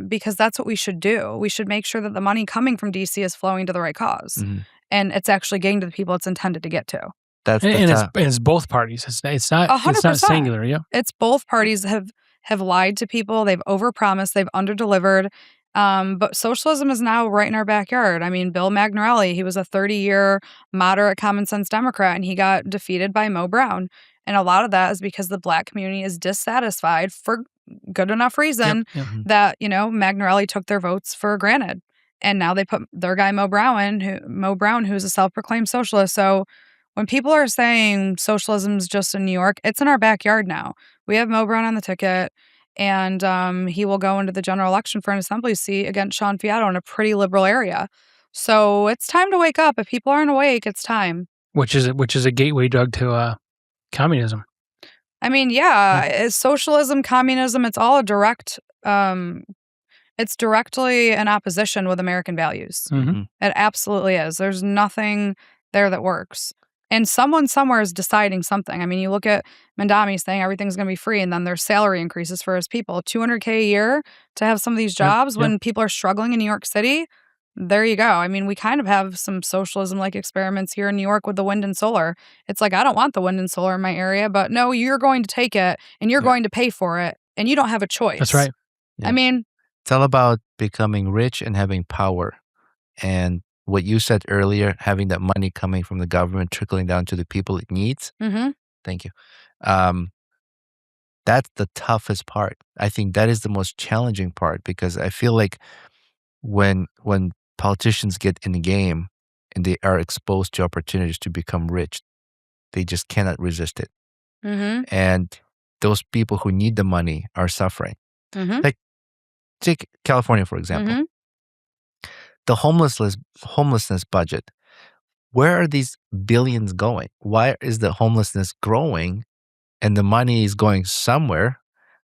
Because that's what we should do. We should make sure that the money coming from DC is flowing to the right cause. And it's actually getting to the people it's intended to get to. It's both parties. It's not 100%. Singular. Yeah. It's both parties have lied to people. They've overpromised. They've underdelivered. But socialism is now right in our backyard. I mean, Bill Magnarelli, he was a 30-year moderate common sense Democrat, and he got defeated by Mo Brown. And a lot of that is because the Black community is dissatisfied for good enough reason that, Magnarelli took their votes for granted. And now they put their guy Mo Brown, who's a self-proclaimed socialist. So when people are saying socialism's just in New York, it's in our backyard now. We have Mo Brown on the ticket. And he will go into the general election for an assembly seat against Sean Fiato in a pretty liberal area. So it's time to wake up. If people aren't awake, it's time. Which is a gateway drug to communism. I mean, it's socialism, communism. It's all a direct. It's directly in opposition with American values. It absolutely is. There's nothing there that works. And someone somewhere is deciding something. I mean, you look at Mandami saying everything's going to be free, and then there's salary increases for his people. $200K a year to have some of these jobs when people are struggling in New York City. There you go. I mean, we kind of have some socialism-like experiments here in New York with the wind and solar. It's like, I don't want the wind and solar in my area, but no, you're going to take it, and you're going to pay for it, and you don't have a choice. That's right. Yeah. I mean, it's all about becoming rich and having power. And what you said earlier, having that money coming from the government trickling down to the people it needs. Thank you. That's the toughest part. I think that is the most challenging part, because I feel like when politicians get in the game and they are exposed to opportunities to become rich, they just cannot resist it. And those people who need the money are suffering. Like, take California, for example. The homelessness budget. Where are these billions going? Why is the homelessness growing and the money is going somewhere,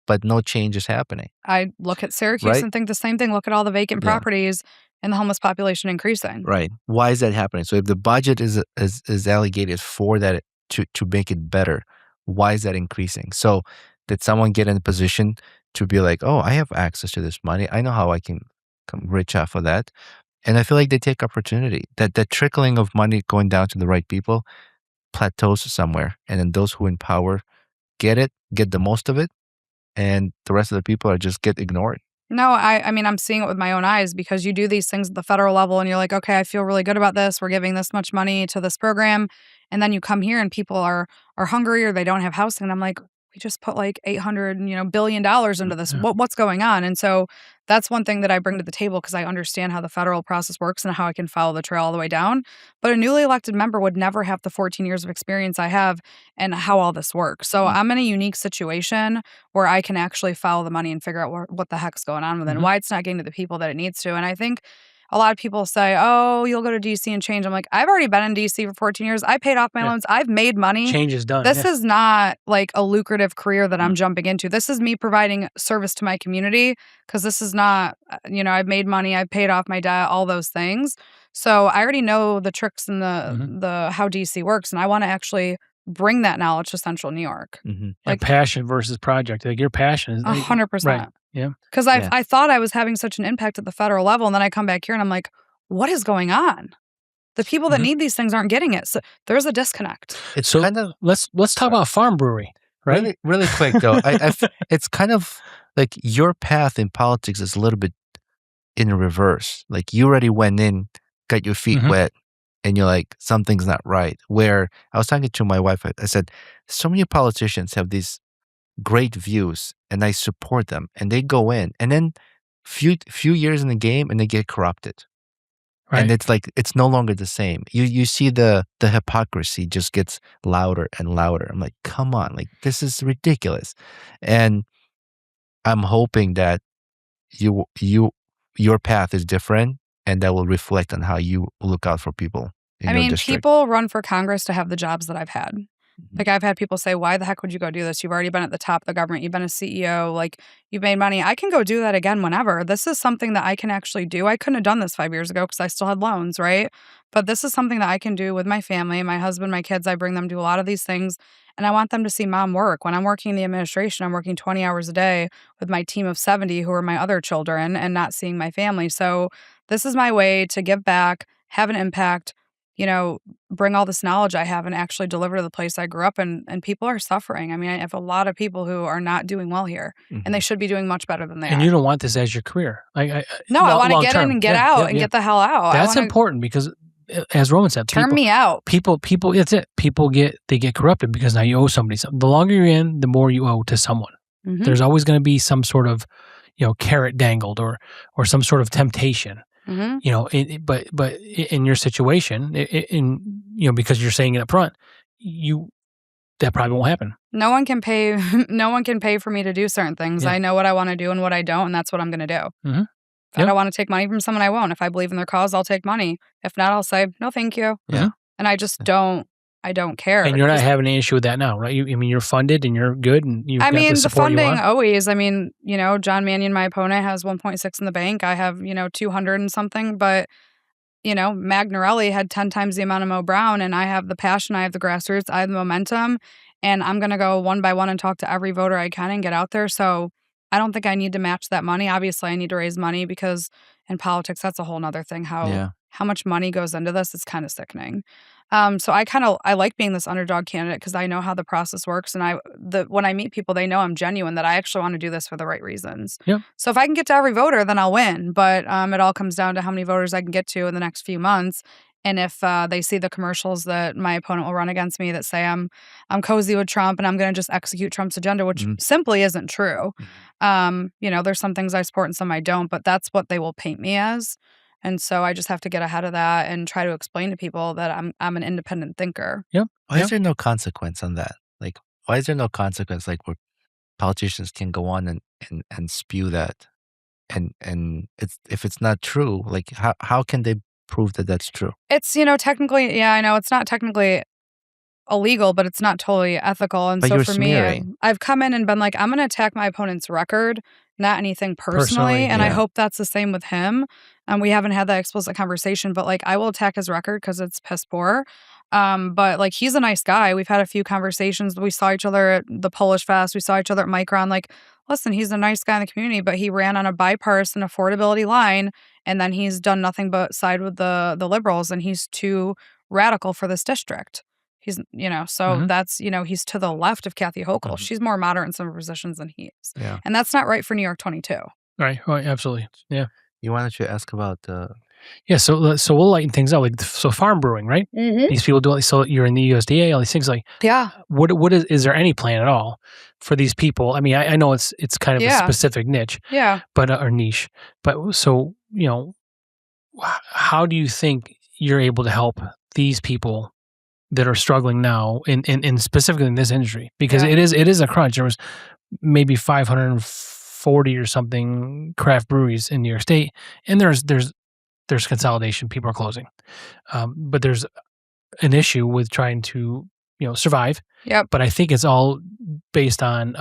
but no change is happening? I look at Syracuse and think the same thing. Look at all the vacant properties and the homeless population increasing. Right. Why is that happening? So if the budget is allocated for that to make it better, why is that increasing? So did someone get in a position to be like, oh, I have access to this money. I know how I can come rich off of that. And I feel like they take opportunity. That trickling of money going down to the right people plateaus somewhere. And then those who in power get the most of it, and the rest of the people are just get ignored. No, I mean, I'm seeing it with my own eyes, because you do these things at the federal level and you're like, okay, I feel really good about this. We're giving this much money to this program. And then you come here and people are hungry or they don't have housing. And I'm like, we just put like $800 billion into this. What's going on? And so that's one thing that I bring to the table, because I understand how the federal process works and how I can follow the trail all the way down. But a newly elected member would never have the 14 years of experience I have and how all this works. So I'm in a unique situation where I can actually follow the money and figure out what the heck's going on with it and why it's not getting to the people that it needs to. And I think a lot of people say, oh, you'll go to DC and change. I'm like, I've already been in DC for 14 years. I paid off my loans. I've made money. Change is done. This is not like a lucrative career that I'm jumping into. This is me providing service to my community, because this is not, I've made money. I've paid off my debt, all those things. So I already know the tricks and the how DC works. And I want to actually bring that knowledge to Central New York. Like passion versus project. Like your passion is 100%. Right. Yeah. Because I thought I was having such an impact at the federal level, and then I come back here and I'm like, what is going on? The people that need these things aren't getting it. So there's a disconnect. It's so kind of let's talk about farm brewery, right? Really, really quick though. It's kind of like your path in politics is a little bit in reverse. Like you already went in, got your feet wet, and you're like, something's not right. Where I was talking to my wife, I said, so many politicians have these great views and I support them, and they go in and then few years in the game and they get corrupted. Right. And it's like, it's no longer the same. You see the hypocrisy just gets louder and louder. I'm like, come on, like this is ridiculous. And I'm hoping that your path is different, and that will reflect on how you look out for people in your district. People run for Congress to have the jobs that I've had. Like I've had people say, why the heck would you go do this? You've already been at the top of the government. You've been a CEO. Like you've made money. I can go do that again whenever. This is something that I can actually do. I couldn't have done this 5 years ago because I still had loans, right? But this is something that I can do with my family, my husband, my kids. I bring them to a lot of these things, and I want them to see mom work. When I'm working in the administration, I'm working 20 hours a day with my team of 70 who are my other children and not seeing my family. So this is my way to give back, have an impact, bring all this knowledge I have and actually deliver to the place I grew up in. And people are suffering. I mean, I have a lot of people who are not doing well here, and they should be doing much better than they are. And you don't want this as your career. No, I want to get in and get out and get the hell out. That's important, because as Roman said, turn me out. People, it's it. People get corrupted because now you owe somebody something. The longer you're in, the more you owe to someone. There's always going to be some sort of, carrot dangled or some sort of temptation. But in your situation, because you're saying it up front, that probably won't happen. No one can pay. No one can pay for me to do certain things. I know what I want to do and what I don't, and that's what I'm going to do. If I don't want to take money from someone, I won't. If I believe in their cause, I'll take money. If not, I'll say no, thank you. Yeah. And I just don't. I don't care. And you're not having any issue with that now, right? You're funded and you're good, and you've got the support funding you want. always. John Mannion, my opponent, has 1.6 in the bank. I have 200 and something, but Magnarelli had 10 times the amount of Mo Brown, and I have the passion, I have the grassroots, I have the momentum, and I'm going to go one by one and talk to every voter I can and get out there. So I don't think I need to match that money. Obviously, I need to raise money because in politics, that's a whole nother thing. How much money goes into this, it's kind of sickening. So I like being this underdog candidate because I know how the process works, and when I meet people, they know I'm genuine, that I actually want to do this for the right reasons. Yep. So if I can get to every voter, then I'll win. But it all comes down to how many voters I can get to in the next few months. And if they see the commercials that my opponent will run against me that say I'm cozy with Trump and I'm going to just execute Trump's agenda, which simply isn't true. There's some things I support and some I don't, but that's what they will paint me as. And so I just have to get ahead of that and try to explain to people that I'm an independent thinker. Yep. Why is there no consequence on that? Like, why is there no consequence, like, where politicians can go on and spew that, and if it's not true, like, how can they prove that that's true? It's technically, I know it's not technically illegal, but it's not totally ethical. And but so you're for smearing. me, I've come in and been like, I'm going to attack my opponent's record, not anything personally. And I hope that's the same with him. We haven't had that explicit conversation, but like I will attack his record because it's piss poor. But like he's a nice guy. We've had a few conversations. We saw each other at the Polish Fest. We saw each other at Micron. Like, listen, he's a nice guy in the community, but he ran on a bipartisan affordability line, and then he's done nothing but side with the liberals, and he's too radical for this district. He's, so that's, he's to the left of Kathy Hochul. She's more moderate in some positions than he is. Yeah. And that's not right for New York 22. Right, absolutely. Yeah. You wanted to ask about Yeah, so we'll lighten things up. Like, so farm brewing, right? Mm-hmm. These people do it. So you're in the USDA, all these things. Like, yeah. What is there any plan at all for these people? I mean, I know it's kind of a specific niche, but or niche. But so how do you think you're able to help these people that are struggling now in specifically in this industry? Because it is a crunch. There was maybe 540 or something craft breweries in New York State, and there's consolidation. People are closing, but there's an issue with trying to survive. Yep. But I think it's all based on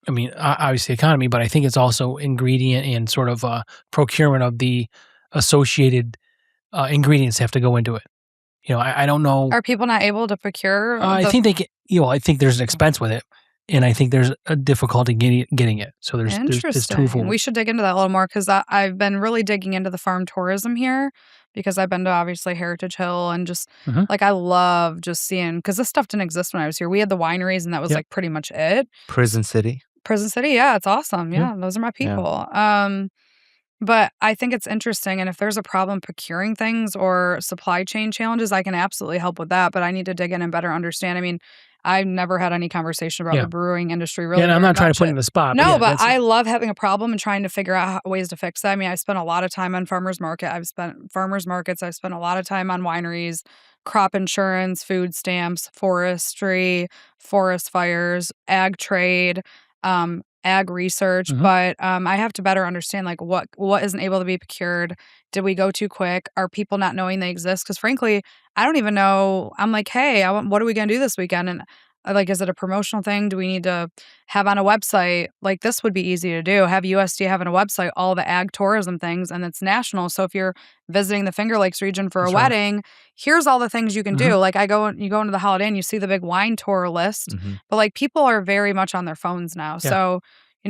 obviously economy, but I think it's also ingredient and sort of procurement of the associated ingredients have to go into it. I don't know. Are people not able to procure? I think they get. I think there's an expense with it, and I think there's a difficulty getting it. So there's twofold. We should dig into that a little more because I've been really digging into the farm tourism here because I've been to obviously Heritage Hill and just like I love just seeing because this stuff didn't exist when I was here. We had the wineries and that was like pretty much it. Prison City, yeah, it's awesome. Yeah, those are my people. Yeah. But I think it's interesting, and if there's a problem procuring things or supply chain challenges, I can absolutely help with that, but I need to dig in and better understand. I mean, I've never had any conversation about the brewing industry really. And I'm not trying to put you in the spot. No, but I love having a problem and trying to figure out ways to fix that. I mean, I spent a lot of time on farmers markets. I've spent a lot of time on wineries, crop insurance, food stamps, forestry, forest fires, ag trade, ag research, but I have to better understand like what isn't able to be procured. Did we go too quick? Are people not knowing they exist? Because frankly, I don't even know. I'm like, hey, what are we going to do this weekend? And like, is it a promotional thing? Do we need to have on a website? Like this would be easy to do. Have USDA have on a website all the ag tourism things, and it's national. So if you're visiting the Finger Lakes region for a wedding, here's all the things you can do. Like you go into the Holiday Inn, you see the big wine tour list, but like people are very much on their phones now. Yeah. So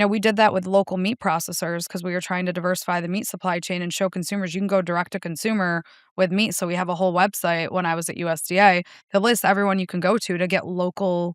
we did that with local meat processors because we were trying to diversify the meat supply chain and show consumers you can go direct to consumer with meat. So we have a whole website when I was at USDA that lists everyone you can go to get local,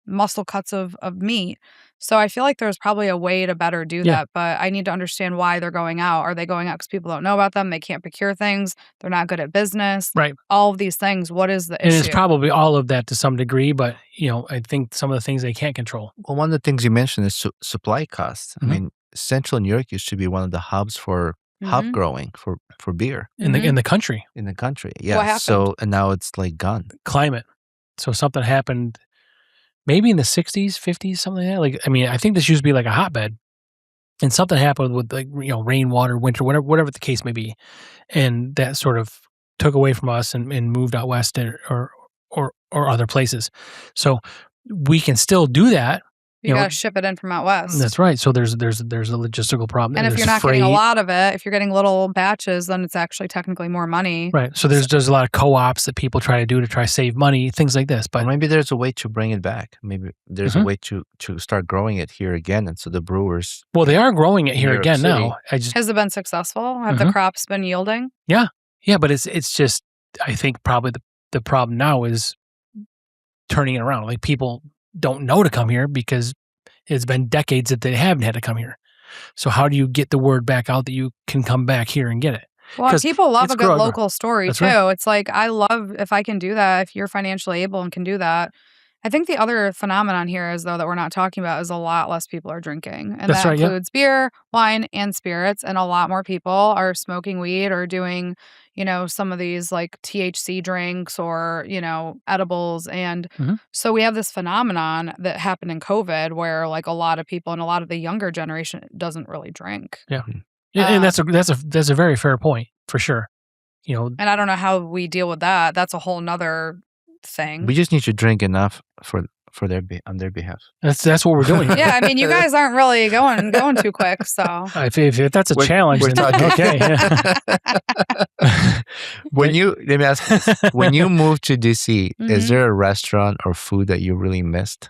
muscle cuts of meat. So I feel like there's probably a way to better do that, but I need to understand why they're going out. Are they going out because people don't know about them? They can't procure things. They're not good at business. Right. All of these things. What is the issue? And it's probably all of that to some degree, but I think some of the things they can't control. Well, one of the things you mentioned is supply costs. I mean, Central New York used to be one of the hubs for hop growing for beer in the country. In the country, yeah. What happened? So and now it's like gone. Climate. So something happened. Maybe in the 60s, 50s, something like that. Like, I mean, I think this used to be like a hotbed, and something happened with like rainwater, winter, whatever the case may be, and that sort of took away from us and moved out west or other places. So we can still do that, You got to ship it in from out west. That's right. So there's a logistical problem. And if you're not getting a lot of it, if you're getting little batches, then it's actually technically more money. Right. So there's a lot of co-ops that people try to do to try to save money, things like this. But maybe there's a way to bring it back. Maybe there's a way to start growing it here again. And so the brewers. Well, they are growing it here again now. Has it been successful? Have the crops been yielding? Yeah. Yeah, but it's just, I think probably the problem now is turning it around. Like people don't know to come here because it's been decades that they haven't had to come here. So how do you get the word back out that you can come back here and get it? Well, people love a good local story too. Right. It's like, I love if I can do that, if you're financially able and can do that. I think the other phenomenon here is, though, that we're not talking about is a lot less people are drinking. And that includes beer, wine, and spirits. And a lot more people are smoking weed or doing, some of these like THC drinks or, edibles. And so we have this phenomenon that happened in COVID where like a lot of people and a lot of the younger generation doesn't really drink. Yeah. And that's a very fair point for sure. And I don't know how we deal with that. That's a whole nother thing. We just need to drink enough for on their behalf. That's what we're doing. Yeah, I mean, you guys aren't really going too quick. So if that's a challenge, then okay. Let me ask this. When you moved to DC, is there a restaurant or food that you really missed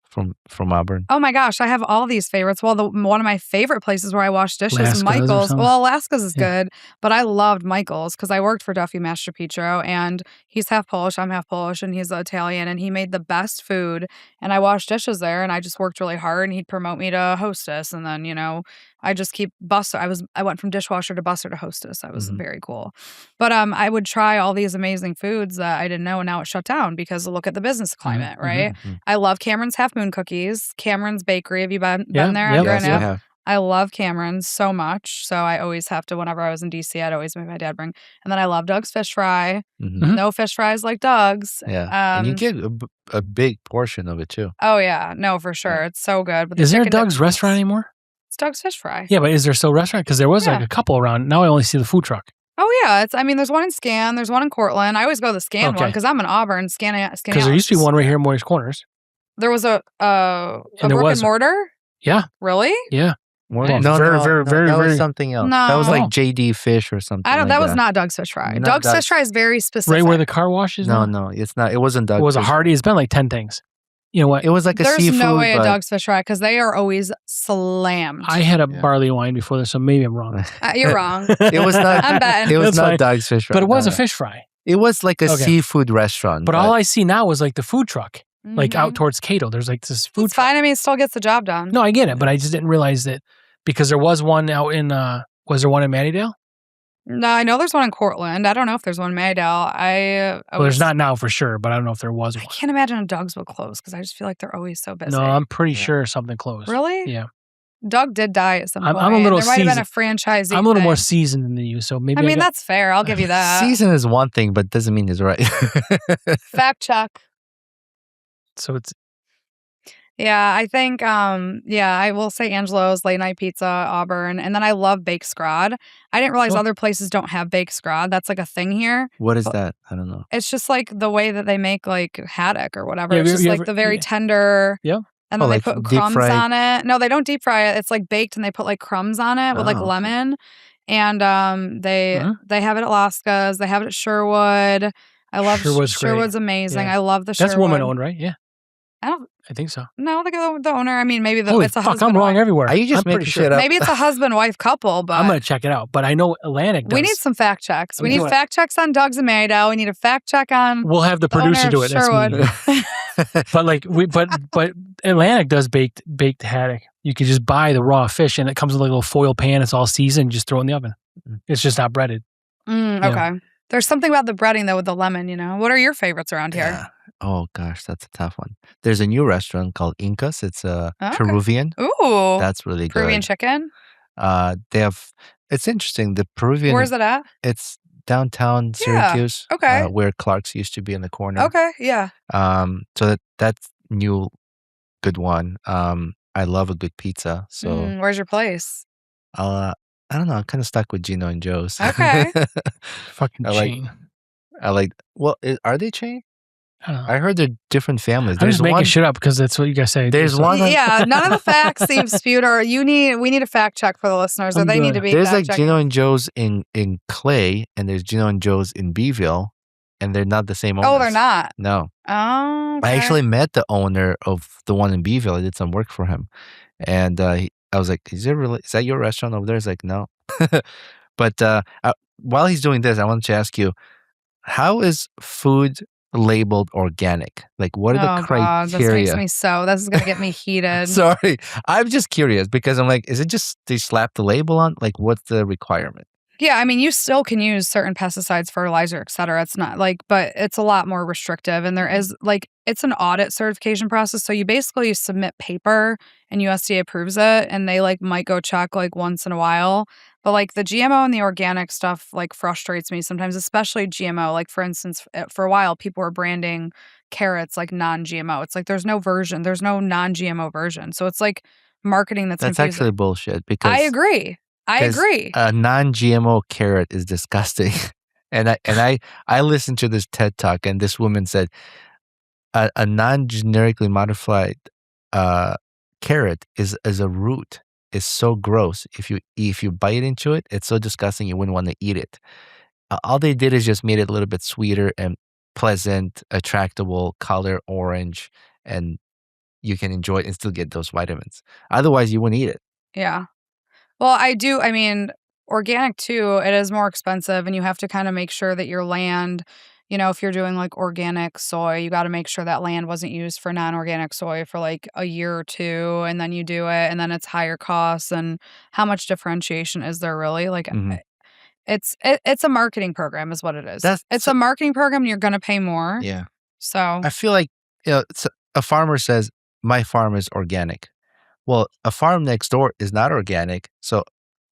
from Auburn? Oh my gosh, I have all these favorites. Well, one of my favorite places where I wash dishes, Michael's. Well, Alaska's is good, but I loved Michael's because I worked for Duffy Mastrapetro, and he's half Polish, I'm half Polish, and he's Italian, and he made the best food. And I washed dishes there, and I just worked really hard, and he'd promote me to hostess, and then I just keep buster. I went from dishwasher to buster to hostess. That was very cool. But I would try all these amazing foods that I didn't know, and now it's shut down because look at the business climate, right? I love Cameron's Half Moon Cookies, Cameron's Bakery. Have you been there? Yes, I have. I love Cameron's so much. So I always have to, whenever I was in DC, I'd always make my dad bring. And then I love Doug's Fish Fry. No fish fries like Doug's. Yeah. And you get a big portion of it too. Oh, yeah. No, for sure. Yeah. It's so good. But is there a Doug's restaurant anymore? It's Doug's Fish Fry. Yeah, but is there still a restaurant? Because there was like a couple around. Now I only see the food truck. Oh, yeah. There's one in Scan. There's one in Cortland. I always go to the Scan one because I'm in Auburn. Because there used to be one right here in Moyers Corners. There was a brick and mortar? Yeah. Really? Yeah. No, that was something else. No. That was like JD Fish or something. That was not Doug's Fish Fry. Doug's Fish Fry is very specific. Right where the car wash is? No, it's not. It wasn't Doug's. It was a Hardy. It's been like 10 things. You know what? It was like a seafood. There's no way a Doug's Fish Fry because they are always slammed. I had a barley wine before this, so maybe I'm wrong. You're wrong. It was not. I'm betting. It was not Doug's Fish Fry. But it was a fish fry. It was like a seafood restaurant. But all I see now is like the food truck, like out towards Cato. There's like this food It's truck. fine. I mean, it still gets the job done. No, I get it, but I just didn't realize that because there was one out in, was there one in Mattydale? No, I know there's one in Cortland. I don't know if there's one in Mattydale. Well, there's not now for sure, but I don't know if there was one. I can't imagine a Doug's will close because I just feel like they're always so busy. No, I'm pretty sure something closed. Really? Yeah. Doug did die at some point. I'm a little there might have been a franchisee. I'm a little more seasoned than you, so maybe. I mean, that's fair. I'll give you that. Season is one thing, but doesn't mean it's right. Fact check. So it's. Yeah, I think, I will say Angelo's, Late Night Pizza, Auburn. And then I love Bake Scrod. I didn't realize other places don't have Bake Scrod. That's like a thing here. What is that? I don't know. It's just like the way that they make like haddock or whatever. It's just like the very tender. Yeah. And then they put crumbs on it. No, they don't deep fry it. It's like baked and they put like crumbs on it with like lemon. And they have it at Alaska's. They have it at Sherwood. I love Sherwood's amazing. Yeah. I love the Sherwood. That's woman owned, right? Yeah. I think so. No, the owner. I mean, maybe it's a husband. I'm wrong everywhere. Are you just making shit up? Maybe it's a husband-wife couple, but I'm gonna check it out. But I know Atlantic does. We need some fact checks. We need fact checks on Doug's and Maydell. We need a fact check on. We'll have the producer do it. Sherwood. But Atlantic does baked haddock. You can just buy the raw fish, and it comes in like a little foil pan. It's all seasoned. Just throw it in the oven. It's just not breaded. Okay. There's something about the breading though with the lemon. What are your favorites around here? Yeah. Oh gosh, that's a tough one. There's a new restaurant called Incas. It's Peruvian. Ooh, that's really good. Peruvian chicken. They have. It's interesting. The Peruvian. Where's it at? It's downtown Syracuse. Okay. Where Clark's used to be in the corner. Okay. Yeah. So that's new, good one. I love a good pizza. So where's your place? I don't know. I'm kind of stuck with Gino and Joe's. Okay. Fucking chain. I like. Well, are they chain? I heard they're different families. I'm just making shit up because that's what you guys say. There's one. Yeah, none of the facts seem spewed. Or we need a fact check for the listeners, or they need to be. There's like Gino and Joe's in Clay, and there's Gino and Joe's in Beeville, and they're not the same owners. Oh, they're not. No. Oh. Okay. I actually met the owner of the one in Beeville. I did some work for him, and I was like, "Is that your restaurant over there?" He's like, "No." But while he's doing this, I wanted to ask you, how is food labeled organic? Like, what are the criteria? God, this makes me this is going to get me heated. Sorry. I'm just curious because I'm like, is it just they slap the label on? Like, what's the requirement? Yeah, I mean, you still can use certain pesticides, fertilizer, et cetera. It's not like, but it's a lot more restrictive. And there is like, it's an audit certification process. So you basically submit paper and USDA approves it, and they like might go check like once in a while. But like the GMO and the organic stuff like frustrates me sometimes, especially GMO. Like for instance, for a while, people were branding carrots like non-GMO. It's like there's no non-GMO version. So it's like marketing that's confusing. Actually bullshit because I agree. A non-GMO carrot is disgusting. and I listened to this TED Talk, and this woman said a non-generically modified carrot is a root. It's so gross. If you bite into it, it's so disgusting you wouldn't want to eat it. All they did is just made it a little bit sweeter and pleasant, attractable, color orange, and you can enjoy it and still get those vitamins. Otherwise, you wouldn't eat it. Yeah. Well, I mean, organic too, it is more expensive, and you have to kind of make sure that your land, if you're doing like organic soy, you got to make sure that land wasn't used for non-organic soy for like a year or two, and then you do it, and then it's higher costs. And how much differentiation is there really? Like, it's a marketing program is what it is. It's a marketing program, and you're going to pay more. Yeah. So I feel like a farmer says, my farm is organic. Well, a farm next door is not organic. So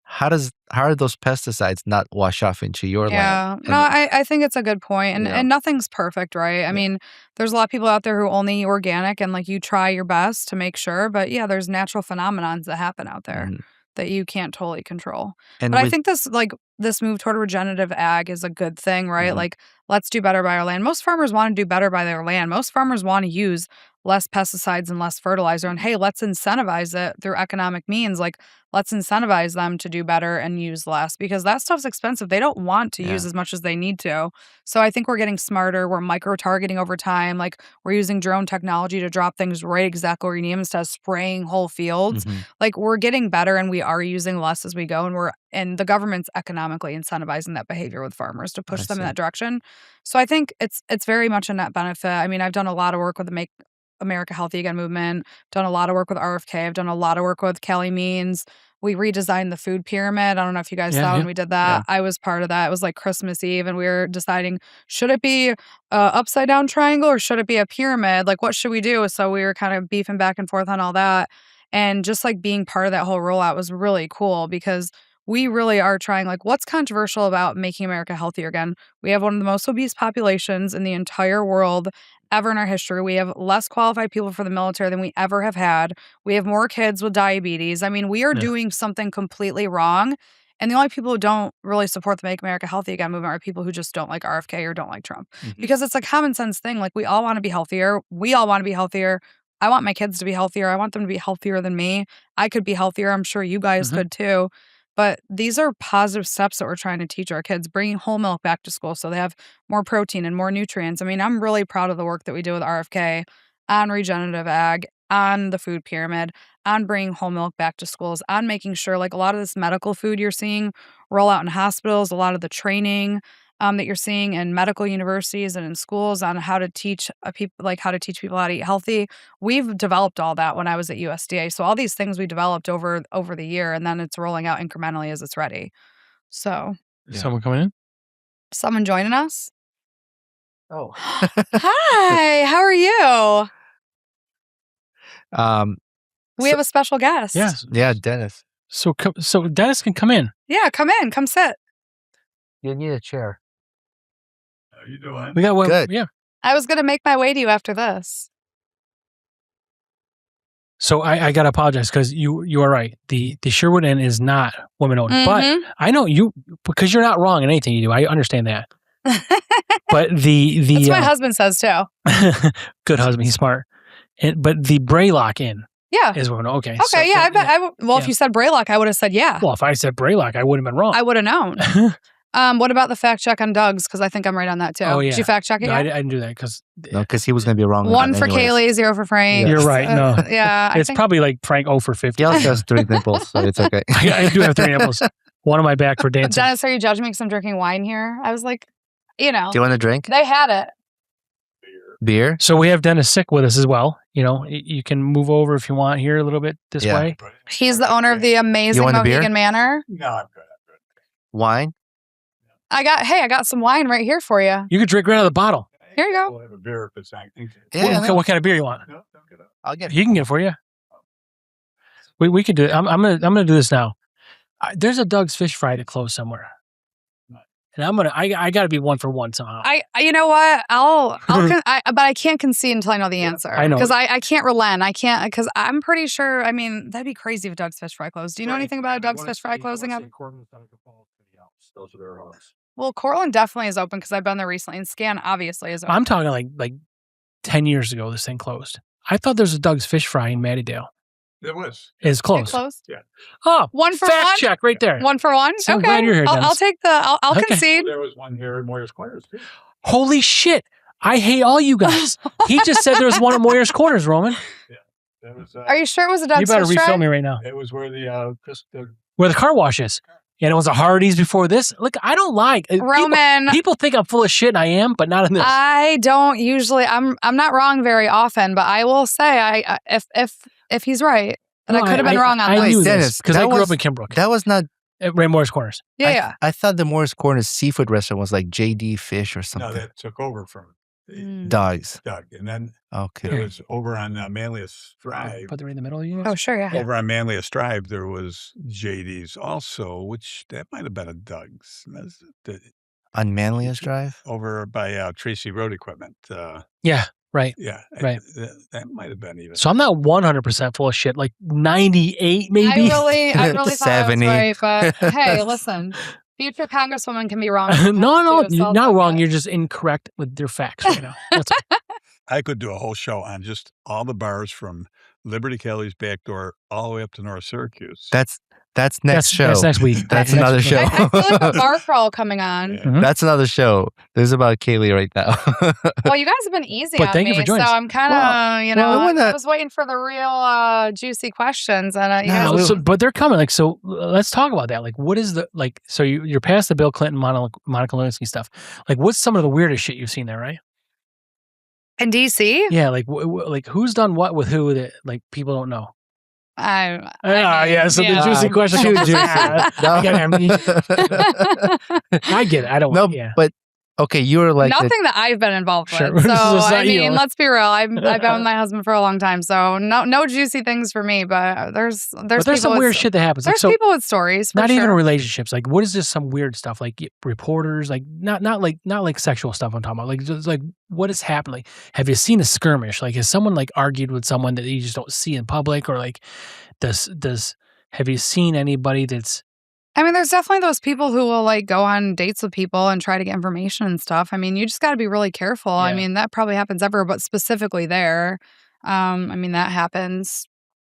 how are those pesticides not wash off into your land? Yeah. No, I think it's a good point. And nothing's perfect, right? I mean, there's a lot of people out there who only eat organic, and like you try your best to make sure. But yeah, there's natural phenomenons that happen out there that you can't totally control. But I think this move toward regenerative ag is a good thing, right? Like, let's do better by our land. Most farmers want to do better by their land. Most farmers want to use less pesticides and less fertilizer. And hey, let's incentivize it through economic means. Like, let's incentivize them to do better and use less, because that stuff's expensive. They don't want to use as much as they need to. So I think we're getting smarter. We're micro-targeting over time. Like, we're using drone technology to drop things right exactly where you need them instead of spraying whole fields. Like, we're getting better, and we are using less as we go. And the government's economically incentivizing that behavior with farmers to push them in that direction. So I think it's very much a net benefit. I mean, I've done a lot of work with the Make America Healthy Again movement, done a lot of work with RFK. I've done a lot of work with Kailee Means. We redesigned the food pyramid. I don't know if you guys saw when we did that. I was part of that. It was like Christmas Eve, and we were deciding, should it be a upside down triangle or should it be a pyramid? Like, what should we do? So we were kind of beefing back and forth on all that. And just like being part of that whole rollout was really cool, because we really are trying, like, what's controversial about making America healthier again? We have one of the most obese populations in the entire world ever in our history. We have less qualified people for the military than we ever have had. We have more kids with diabetes. I mean, we are doing something completely wrong. And the only people who don't really support the Make America Healthy Again movement are people who just don't like RFK or don't like Trump. Because it's a common sense thing. Like, we all want to be healthier. We all want to be healthier. I want my kids to be healthier. I want them to be healthier than me. I could be healthier. I'm sure you guys could too. But these are positive steps that we're trying to teach our kids, bringing whole milk back to school so they have more protein and more nutrients. I mean, I'm really proud of the work that we do with RFK on regenerative ag, on the food pyramid, on bringing whole milk back to schools, on making sure, like, a lot of this medical food you're seeing roll out in hospitals, a lot of the training that you're seeing in medical universities and in schools on how to teach people how to eat healthy. We've developed all that when I was at USDA. So all these things we developed over the year, and then it's rolling out incrementally as it's ready. So someone coming in? Someone joining us? Oh. Hi, how are you? We have a special guest. Yes. Yeah, Dennis. So Dennis can come in. Yeah, come in. Come sit. You need a chair. How you doing? We got one. Good. Yeah. I was going to make my way to you after this. So I got to apologize, because you are right. The Sherwood Inn is not women owned. But I know you, because you're not wrong in anything you do. I understand that. But That's what my husband says too. Good husband, he's smart. But the Braylock Inn Yeah. is one. Okay. Okay, so, yeah. I bet. If you said Braylock, I would have said yeah. Well, if I said Braylock, I wouldn't have been wrong. I would have known. What about the fact check on Doug's? Because I think I'm right on that too. Oh, yeah. Did you fact check it? No, I didn't do that because he was going to be wrong. 1 for Kailee, 0 for Frank. You're right. No. Yeah. It's probably like Frank 0 for 50. He also has 3 nipples, so it's okay. I do have 3 nipples. One on my back for dancing. Dennis, are you judging me because I'm drinking wine here? I was like, Do you want a drink? They had it. Beer? So we have Dennis Sick with us as well. You can move over if you want here a little bit this way. He's the owner of the amazing Mohegan Manor. No, I'm good. Wine? I got some wine right here for you. You can drink right out of the bottle. Here you go. We'll have a beer if it's anything. Yeah, what kind of beer you want? No, don't get up. I'll get it. He can get it for you. We can do it. I'm gonna do this now. There's a Doug's Fish Fry that closed somewhere, and I gotta be 1 for 1 somehow. You know what? but I can't concede until I know the answer. I know because I can't relent. I can't because I'm pretty sure. I mean, that'd be crazy if Doug's Fish Fry closed. Do you know anything about a Doug's Fish Fry closing up? Those are their homes. Well, Cortland definitely is open because I've been there recently, and Scan obviously is open. I'm talking like 10 years ago. This thing closed. I thought there's a Doug's Fish Fry in Mattydale. There was. It's closed. It closed? Yeah. Oh, 1 for fact 1? check right there. 1 for 1? So I'm okay. glad you're here, I'll Dennis. take I'll Okay. concede. There was one here in Moyer's Corners too. Holy shit. I hate all you guys. He just said there was one at Moyer's Corners, Roman. Yeah. There was. Are you sure it was a Doug's You better Fish Fry? refill me right now. It was where the Where the car wash is. And it was a Hardee's before this. Look, I don't like Roman. People think I'm full of shit, and I am, but not in this. I don't usually. I'm not wrong very often, but I will say if he's right, and I could have been wrong on I this. knew Dennis, this because I grew up in Kimbrook. That was not At Moyer's Corners. Yeah. I thought the Morris Corners seafood restaurant was like JD Fish or something. No, that took over from Dogs. Doug, and then Okay. it was over on Manlius Drive. Put them in the middle of you. Oh, sure, yeah. Over on Manlius Drive, there was JD's also, which that might have been a Doug's. On Manlius Drive? Over by Tracy Road Equipment. Yeah, right. Yeah, Right. That might have been even. So I'm not 100% full of shit, like 98 maybe. I really thought I was 70. right, but hey, listen, future congresswoman can be wrong. No, too, so you're I'll not take wrong. it. You're just incorrect with your facts right now. That's all. I could do a whole show on just all the bars from Liberty Kelly's back door all the way up to North Syracuse. That's next show. That's next week. That's another show. I feel like a bar crawl coming on. Yeah. Mhm. That's another show. This is about Kailee right now. Well, you guys have been easy But on thank me, you for joining so us. I'm kind of, I was waiting for the real juicy questions, and you guys. No, but they're coming. Like, so let's talk about that. Like, what is the, like, so you're past the Bill Clinton, Monica Lewinsky stuff. Like, what's some of the weirdest shit you've seen there, right? In DC? Yeah, like, like who's done what with who that, like, people don't know? So The juicy question. Too juicy. I get it. I don't. No, Yeah. but okay, you were like nothing that I've been involved Sure. with. So It's not I mean, you. let's be real. I've been with my husband for a long time, so no juicy things for me. But there's some weird shit that happens. There's people with stories. For not sure. even relationships. Like, what is this? Some weird stuff, like reporters, like not like sexual stuff. I'm talking about, like, just like what has happened. Like, have you seen a skirmish? Like, has someone like argued with someone that you just don't see in public, or like, have you seen anybody that's? I mean, there's definitely those people who will like go on dates with people and try to get information and stuff. I mean, you just got to be really careful. Yeah. I mean, that probably happens everywhere, but specifically there, I mean, that happens.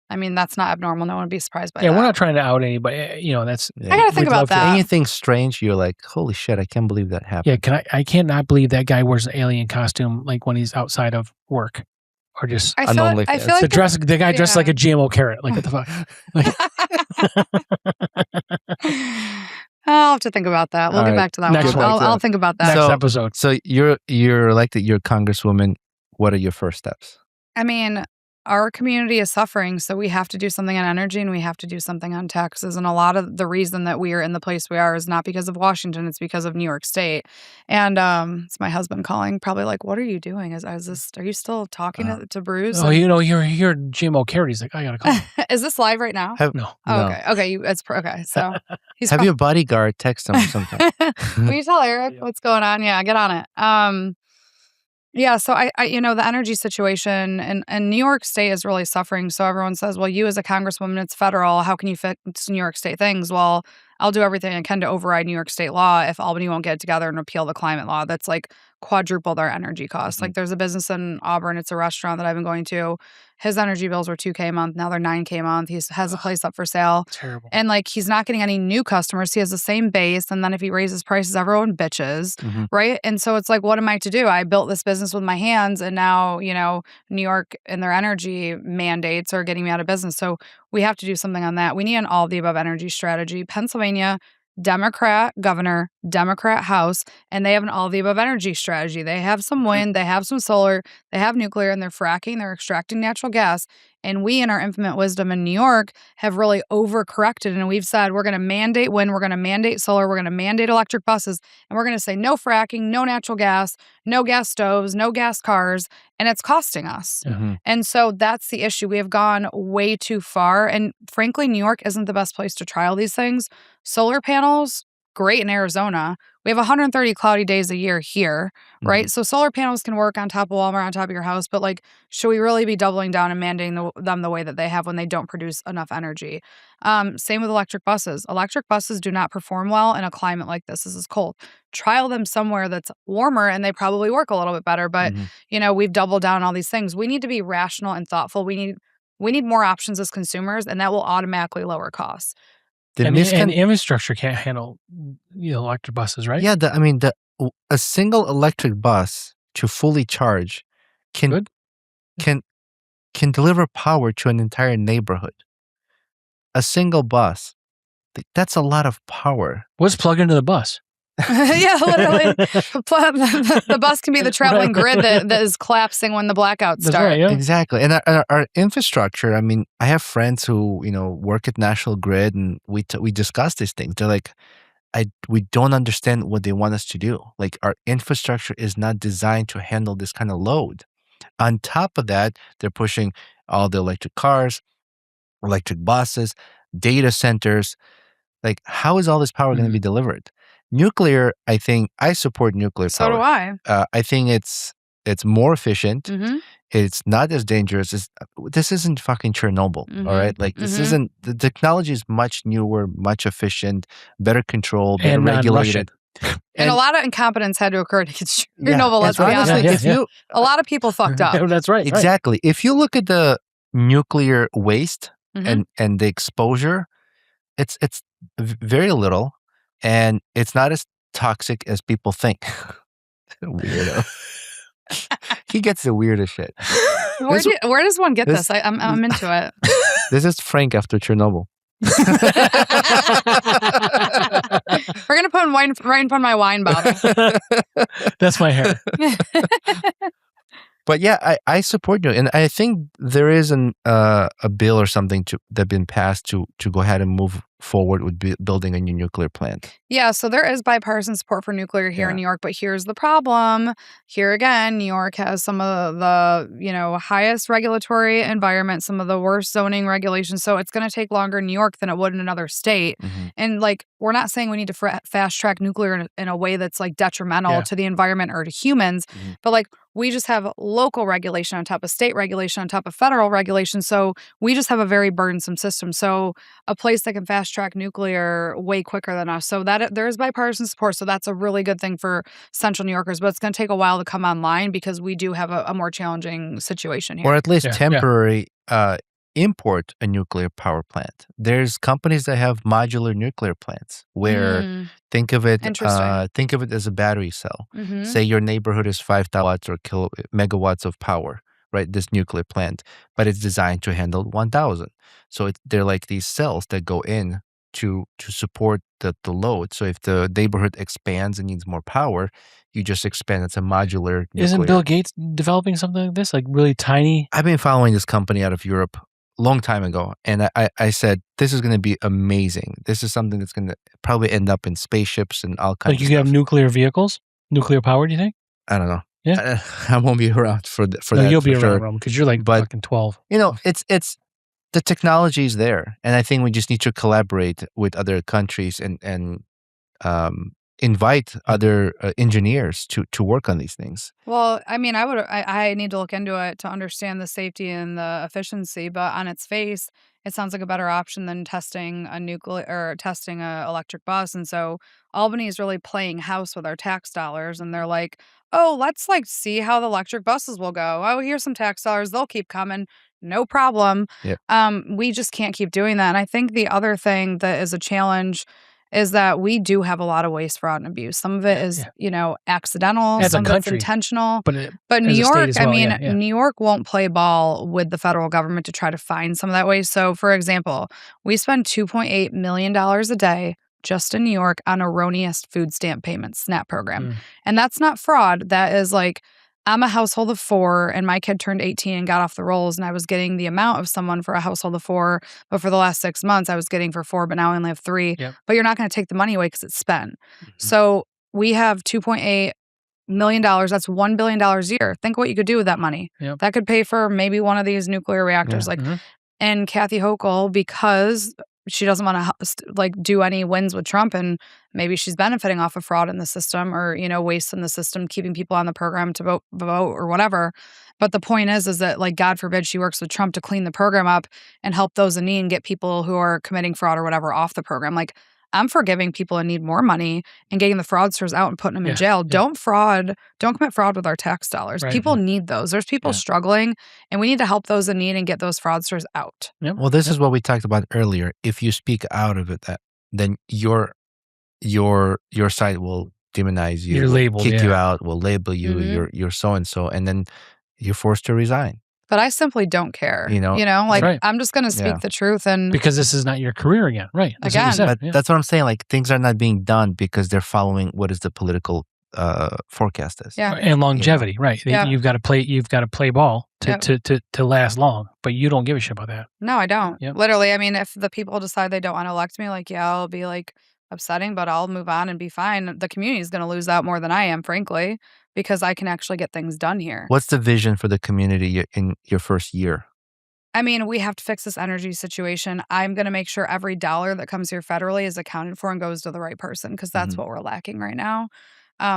I mean, that's not abnormal. No one would be surprised by that. Yeah, we're not trying to out anybody. That's. Yeah. I gotta think we'd about love to- that. anything strange, you're like, holy shit, I can't believe that happened. Yeah, I cannot believe that guy wears an alien costume like when he's outside of work, or just I on feel OnlyFans. I feel like the guy dressed yeah. like a GMO carrot. Like, what the fuck? I'll have to think about that. We'll All get right. back to that Next one. one. I'll think about that. Next So- episode. So you're elected, you're a congresswoman. What are your first steps? I mean, our community is suffering, so we have to do something on energy and we have to do something on taxes. And a lot of the reason that we are in the place we are is not because of Washington, it's because of New York State. And it's my husband calling, probably like, what are you doing? Are you still talking to Brews? Oh, you're GMO carrot. He's like, I gotta call. Is this live right now? No. Oh, No. okay. Okay. So he's Have your bodyguard text him or something. Will you tell Eric what's going on? Yeah, get on it. Yeah, so I the energy situation and New York State is really suffering. So everyone says, well, you as a congresswoman, it's federal. How can you fix New York State things? Well, I'll do everything I can to override New York State law if Albany won't get together and repeal the climate law. That's like quadruple their energy costs. Like there's a business in Auburn, it's a restaurant that I've been going to. His energy bills were $2K a month. Now they're $9K a month. He has a place up for sale. Terrible. And like he's not getting any new customers. He has the same base. And then if he raises prices, everyone bitches. Right. And so it's like, what am I to do? I built this business with my hands. And now, New York and their energy mandates are getting me out of business. So we have to do something on that. We need an all of the above energy strategy. Pennsylvania, Democrat governor, Democrat House, and they have an all of the above energy strategy. They have some wind, they have some solar, they have nuclear, and they're fracking, they're extracting natural gas. And we, in our infinite wisdom in New York, have really overcorrected. And we've said, we're going to mandate wind, we're going to mandate solar, we're going to mandate electric buses, and we're going to say no fracking, no natural gas, no gas stoves, no gas cars. And it's costing us. And so that's the issue. We have gone way too far. And frankly, New York isn't the best place to trial these things. Solar panels, great in Arizona. We have 130 cloudy days a year here, right? So solar panels can work on top of Walmart, on top of your house, but like, should we really be doubling down and mandating them the way that they have when they don't produce enough energy? Same with electric buses. Electric buses do not perform well in a climate like this. This is cold. Trial them somewhere that's warmer and they probably work a little bit better, but we've doubled down on all these things. We need to be rational and thoughtful. We need more options as consumers, and that will automatically lower costs. And infrastructure can't handle electric buses, right? Yeah, a single electric bus to fully charge can deliver power to an entire neighborhood. A single bus, that's a lot of power. What's plugged into the bus? Yeah, literally. The bus can be the traveling grid that is collapsing when the blackouts start. Right, yeah. Exactly. And our infrastructure, I mean, I have friends who, work at National Grid, and we discuss these things. They're like, we don't understand what they want us to do. Like, our infrastructure is not designed to handle this kind of load. On top of that, they're pushing all the electric cars, electric buses, data centers. Like, how is all this power going to be delivered? Nuclear, I think I support nuclear power. So do I. I think it's more efficient. It's not as dangerous. This isn't fucking Chernobyl, all right? Like, this isn't, the technology is much newer, much efficient, better controlled, better regulated. And a lot of incompetence had to occur to get Chernobyl, let's be honest. A lot of people fucked up. That's right. Exactly. Right. If you look at the nuclear waste and the exposure, it's very little. And it's not as toxic as people think. Weirdo. He gets the weirdest shit. Where does one get this? I'm into it. This is Frank after Chernobyl. We're gonna put wine right in front of my wine bottle. That's my hair. But yeah, I support you, and I think there is a bill or something that been passed to go ahead and move forward with building a new nuclear plant. Yeah, so there is bipartisan support for nuclear here in New York, but here's the problem. Here again, New York has some of the highest regulatory environment, some of the worst zoning regulations. So it's going to take longer in New York than it would in another state. And like, we're not saying we need to fast track nuclear in a way that's like detrimental to the environment or to humans, but like, we just have local regulation on top of state regulation on top of federal regulation. So we just have a very burdensome system. So a place that can fast track nuclear way quicker than us. So that there is bipartisan support. So that's a really good thing for Central New Yorkers. But it's going to take a while to come online because we do have a more challenging situation here. Or at least temporary import a nuclear power plant. There's companies that have modular nuclear plants where think of it as a battery cell. Say your neighborhood is 5,000 watts or megawatts of power, right? This nuclear plant, but it's designed to handle 1,000. So they're like these cells that go in to support the load. So if the neighborhood expands and needs more power, you just expand. It's a modular nuclear. Isn't Bill Gates developing something like this, like really tiny? I've been following this company out of Europe long time ago, and I said, this is going to be amazing. This is something that's going to probably end up in spaceships and all kinds of stuff. Like you have nuclear vehicles? Nuclear power, do you think? I don't know. Yeah. I won't be around for that. You'll be around because you're like fucking 12. It's the technology is there, and I think we just need to collaborate with other countries and invite other engineers to work on these things. Well, I mean, I need to look into it to understand the safety and the efficiency, but on its face, it sounds like a better option than testing a nuclear or testing a electric bus. And so Albany is really playing house with our tax dollars, and they're like, "Oh, let's like see how the electric buses will go. Oh, here's some tax dollars; they'll keep coming, no problem." Yep. We just can't keep doing that. And I think the other thing that is a challenge is that we do have a lot of waste, fraud, and abuse. Some of it is, accidental. As a Some of it's country, intentional. but But New as a state York, as I well, mean, yeah. New York won't play ball with the federal government to try to find some of that waste. So, for example, we spend $2.8 million a day just in New York on erroneous food stamp payments, SNAP program. And that's not fraud. That is like, I'm a household of 4 and my kid turned 18 and got off the rolls, and I was getting the amount of someone for a household of 4, but for the last 6 months I was getting for 4, but now I only have 3. Yep. But you're not going to take the money away because it's spent. Mhm. So we have $2.8 million. That's $1 billion a year. Think what you could do with that money. Yep. That could pay for maybe one of these nuclear reactors. Yeah. And Kathy Hochul, because she doesn't want to do any wins with Trump, and maybe she's benefiting off of fraud in the system or waste in the system, keeping people on the program to vote or whatever. But the point is that like, God forbid she works with Trump to clean the program up and help those in need and get people who are committing fraud or whatever off the program. Like, I'm for giving people who need more money and getting the fraudsters out and putting them in jail. Yeah. Don't commit fraud with our tax dollars. Right. People need those. There's people struggling, and we need to help those in need and get those fraudsters out. Yep. Well, this is what we talked about earlier. If you speak out of it, then your site will demonize you, You're labeled, kick you out, will label you. Mhm. You're so and so, and then you're forced to resign. But I simply don't care. Right. I'm just going to speak the truth. And because this is not your career again, right? That's what you Again. said, But that's what I'm saying. Like, things are not being done because they're following what is the political forecast is. Yeah. And longevity, right? Yeah. You've got to play ball to last long, but you don't give a shit about that. No, I don't. Yep. Literally, I mean, if the people decide they don't want to elect me, I'll be upsetting, but I'll move on and be fine. The community is going to lose out more than I am, frankly, because I can actually get things done here. What's the vision for the community in your first year? I mean, we have to fix this energy situation. I'm going to make sure every dollar that comes here federally is accounted for and goes to the right person, because that's what we're lacking right now.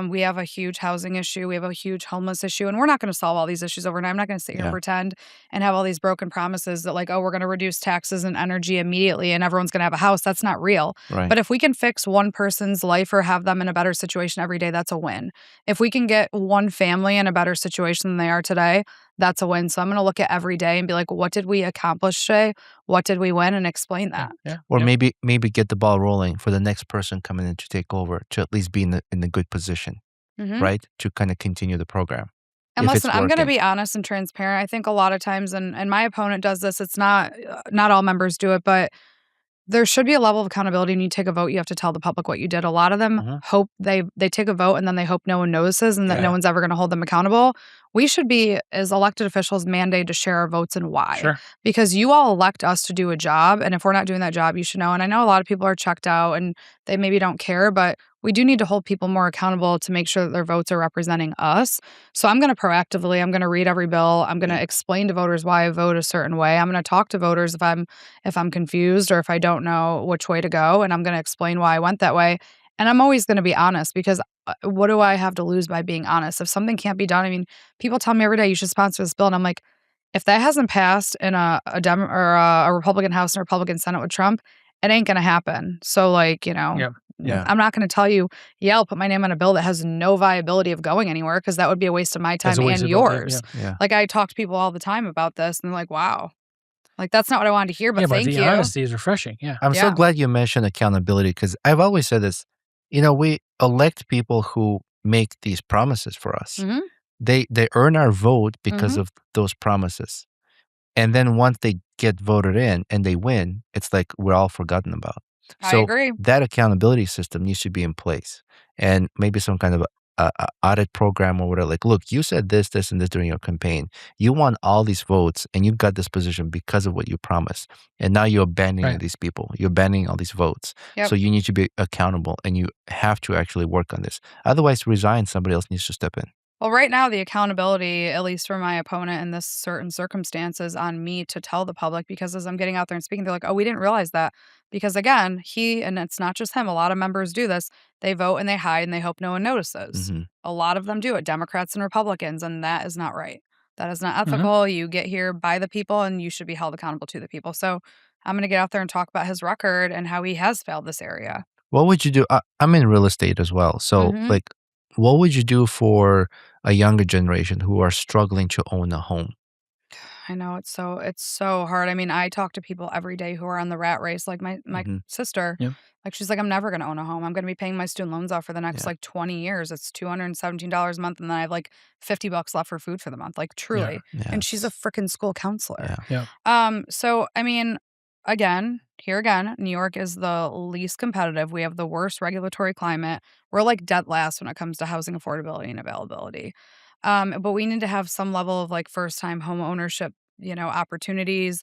We have a huge housing issue. We have a huge homeless issue, and we're not going to solve all these issues overnight. I'm not going to sit here and pretend and have all these broken promises that we're going to reduce taxes and energy immediately and everyone's going to have a house. That's not real. Right. But if we can fix one person's life or have them in a better situation every day, that's a win. If we can get one family in a better situation than they are today, that's a win. So I'm going to look at every day and be like, what did we accomplish today? What did we win? And explain that. Yeah. Or maybe get the ball rolling for the next person coming in to take over, to at least be in a good position, right? To kind of continue the program. And listen, I'm going to be honest and transparent. I think a lot of times, and my opponent does this, it's not all members do it, but there should be a level of accountability. When you take a vote, you have to tell the public what you did. A lot of them hope they take a vote and then they hope no one notices and that no one's ever going to hold them accountable. We should be, as elected officials, mandated to share our votes and why. Sure. Because you all elect us to do a job, and if we're not doing that job, you should know. And I know a lot of people are checked out and they maybe don't care, but we do need to hold people more accountable to make sure that their votes are representing us. So I'm going to read every bill. I'm going to explain to voters why I vote a certain way. I'm going to talk to voters if I'm confused or if I don't know which way to go, and I'm going to explain why I went that way. And I'm always going to be honest, because what do I have to lose by being honest? If something can't be done, I mean, people tell me every day you should sponsor this bill, and I'm like, if that hasn't passed in a Republican House and a Republican Senate with Trump, it ain't going to happen. So I'm not going to tell you, I'll put my name on a bill that has no viability of going anywhere, because that would be a waste of my time and yours. I talk to people all the time about this, and they're like, wow. That's not what I wanted to hear, but thank you. The honesty is refreshing. Yeah. I'm so glad you mentioned accountability, because I've always said this. We elect people who make these promises for us. They earn our vote because of those promises. And then once they get voted in and they win, it's like we're all forgotten about. I agree. That accountability system needs to be in place, and maybe some kind of audit program or whatever. Like, look, you said this, this, and this during your campaign. You won all these votes, and you got this position because of what you promised. And now you're abandoning these people. You're abandoning all these votes. Yep. So you need to be accountable, and you have to actually work on this. Otherwise, resign. Somebody else needs to step in. Well, right now, the accountability, at least for my opponent in this certain circumstances, on me to tell the public, because as I'm getting out there and speaking, they're like, oh, we didn't realize that. Because again, and it's not just him, a lot of members do this. They vote and they hide and they hope no one notices. A lot of them do it, Democrats and Republicans, and that is not right. That is not ethical. You get here by the people and you should be held accountable to the people. So I'm going to get out there and talk about his record and how he has failed this area. What would you do? I'm in real estate as well. So, like, what would you do for a younger generation who are struggling to own a home? I know it's so hard. I mean, I talk to people every day who are on the rat race, like my sister. Yep. Like she's like, I'm never gonna own a home. I'm gonna be paying my student loans off for the next like 20 years. It's $217 a month, and then I have like $50 left for food for the month. Like truly, and she's a freaking school counselor. So I mean, here again, New York is the least competitive. We have the worst regulatory climate. We're like dead last when it comes to housing affordability and availability. But we need to have some level of like first time home ownership, opportunities.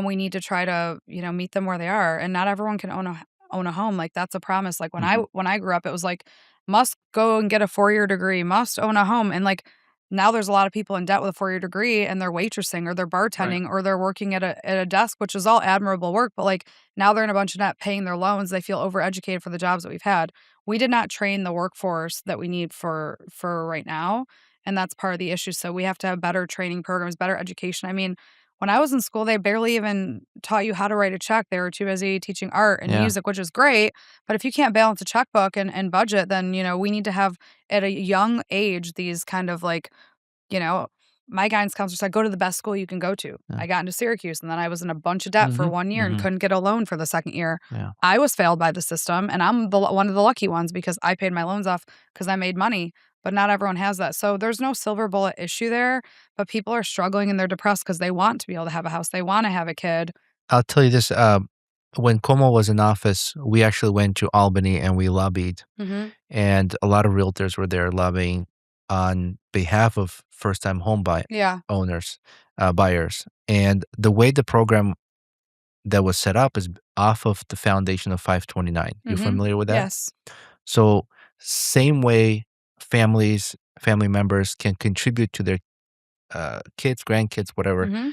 We need to try to, meet them where they are. And not everyone can own a home. Like that's a promise. Like when I grew up, it was like must go and get a 4-year degree, must own a home. And like now there's a lot of people in debt with a 4-year degree and they're waitressing or they're bartending or they're working at a desk, which is all admirable work. But like now they're in a bunch of debt paying their loans. They feel overeducated for the jobs that we've had. We did not train the workforce that we need for right now. And that's part of the issue. So we have to have better training programs, better education. I mean, when I was in school, they barely even taught you how to write a check. They were too busy teaching art and music, which is great. But if you can't balance a checkbook and budget, then, we need to have at a young age these kind of like, my guidance counselor said, go to the best school you can go to. I got into Syracuse and then I was in a bunch of debt for 1 year and couldn't get a loan for the second year. I was failed by the system and I'm one of the lucky ones because I paid my loans off because I made money. But not everyone has that. So there's no silver bullet issue there, but people are struggling and they're depressed because they want to be able to have a house. They want to have a kid. I'll tell you this. When Cuomo was in office, we actually went to Albany and we lobbied. And a lot of realtors were there lobbying on behalf of first-time home owners, buyers. And the way the program that was set up is off of the foundation of 529. You familiar with that? Yes. So same way family members can contribute to their kids, grandkids, whatever,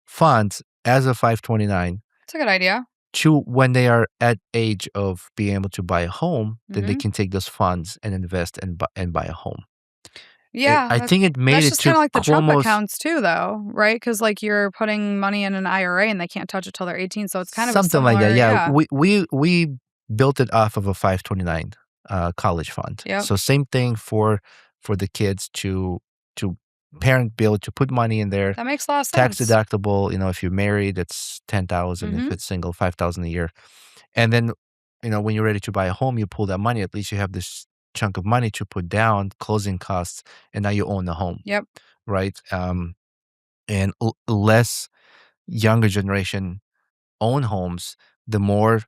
funds as a 529. It's a good idea. To when they are at age of being able to buy a home, then they can take those funds and invest and buy a home. Yeah, I think it made that's it just to kind of like the Trump Cuomo's accounts too, though, right? Because like you're putting money in an IRA and they can't touch it till they're 18, so it's kind of something like that. Yeah, we built it off of a 529 college fund. So same thing for the kids to parent be able to put money in there. That makes a lot of sense. Tax sense. deductible. If you're married, it's $10,000. If it's single, $5,000 a year. And then when you're ready to buy a home, you pull that money. At least you have this chunk of money to put down, closing costs, and now you own the home. Yep. Right. And less younger generation own homes, the more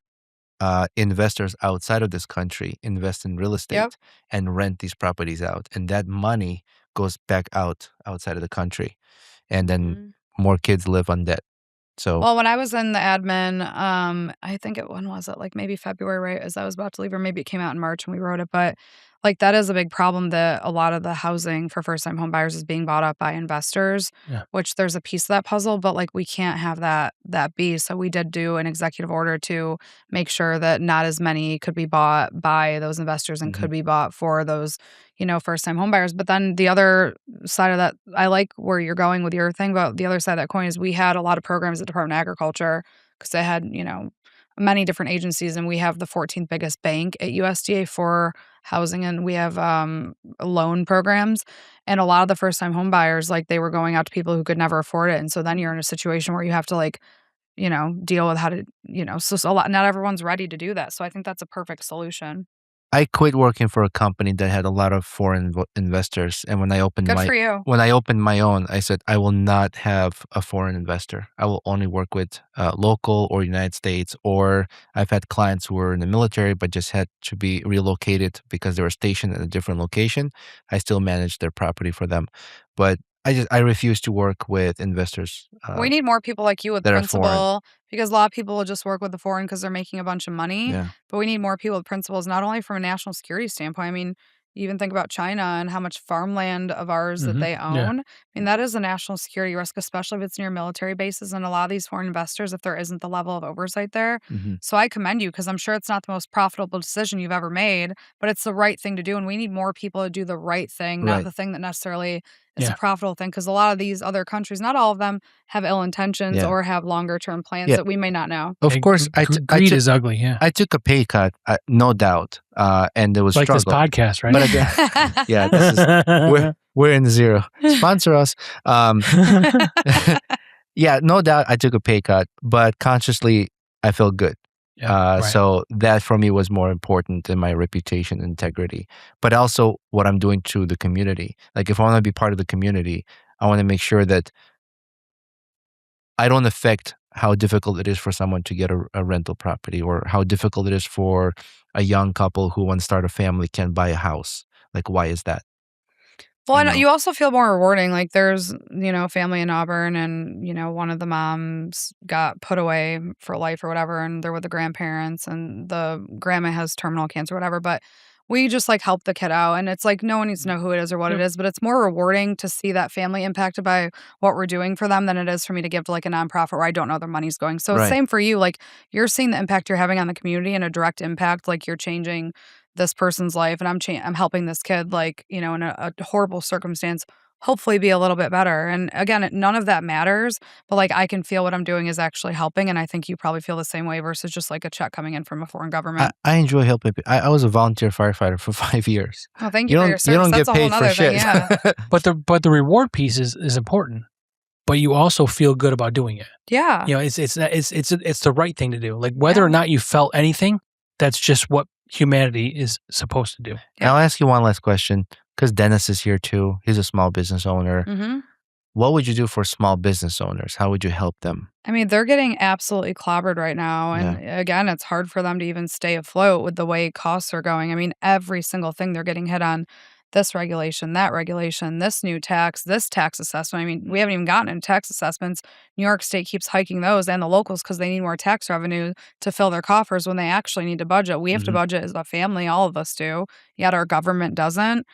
investors outside of this country invest in real estate and rent these properties out. And that money goes back outside of the country. And then more kids live on debt. So, well, when I was in the admin, I think when was it? Like maybe February, right? As I was about to leave, or maybe it came out in March when we wrote it. But like that is a big problem that a lot of the housing for first-time home buyers is being bought up by investors, which there's a piece of that puzzle, but like we can't have that be. So we did do an executive order to make sure that not as many could be bought by those investors and could be bought for those, first-time home buyers. But then the other side of that, I like where you're going with your thing, but the other side of that coin is we had a lot of programs at the Department of Agriculture because they had, many different agencies, and we have the 14th biggest bank at USDA for housing, and we have loan programs. And a lot of the first-time home buyers, like they were going out to people who could never afford it, and so then you're in a situation where you have to like, deal with how to, so not everyone's ready to do that. So I think that's a perfect solution. I quit working for a company that had a lot of foreign investors, and when I opened my own, I said I will not have a foreign investor. I will only work with local or United States. Or I've had clients who were in the military but just had to be relocated because they were stationed at a different location. I still manage their property for them, but I refuse to work with investors. We need more people like you with principle, because a lot of people will just work with the foreign because they're making a bunch of money. But we need more people with principles, not only from a national security standpoint. I mean, You even think about China and how much farmland of ours that they own. I mean, that is a national security risk, especially if it's near military bases and a lot of these foreign investors, if there isn't the level of oversight there. So I commend you because I'm sure it's not the most profitable decision you've ever made, but it's the right thing to do. And we need more people to do the right thing, not the thing that necessarily is a profitable thing. Because a lot of these other countries, not all of them, have ill intentions or have longer term plans that we may not know. Of course, greed is ugly. Yeah, I took a pay cut, no doubt, and there was like struggle. this podcast, right? But again, this is we're in zero. Sponsor us. Yeah, no doubt, I took a pay cut, but consciously, I felt good. So that for me was more important than my reputation and integrity, but also what I'm doing to the community. Like if I want to be part of the community, I want to make sure that I don't affect how difficult it is for someone to get a rental property, or how difficult it is for a young couple who want to start a family can't buy a house. Like, why is that? Well, you also feel more rewarding. Like there's, family in Auburn and, one of the moms got put away for life or whatever. And they're with the grandparents and the grandma has terminal cancer or whatever. But we just like help the kid out. And it's like, no one needs to know who it is or what it is, but it's more rewarding to see that family impacted by what we're doing for them than it is for me to give to like a nonprofit where I don't know their money's going. So it's same for you. Like you're seeing the impact you're having on the community and a direct impact, like you're changing this person's life and I'm helping this kid like, in a horrible circumstance, hopefully be a little bit better. And again, none of that matters, but like I can feel what I'm doing is actually helping. And I think you probably feel the same way versus just like a check coming in from a foreign government. I enjoy helping people. I was a volunteer firefighter for 5 years. Oh, thank you for your service. You don't That's get paid for shit. Thing, But the reward piece is important. But you also feel good about doing it. Yeah. It's the right thing to do. Like whether or not you felt anything, that's just what humanity is supposed to do. Yeah. I'll ask you one last question because Dennis is here too. He's a small business owner. What would you do for small business owners? How would you help them? I mean, they're getting absolutely clobbered right now. And again, it's hard for them to even stay afloat with the way costs are going. I mean, every single thing they're getting hit on. This regulation, that regulation, this new tax, this tax assessment. I mean, we haven't even gotten into tax assessments. New York State keeps hiking those and the locals because they need more tax revenue to fill their coffers when they actually need to budget. We have to budget as a family, all of us do, yet our government doesn't.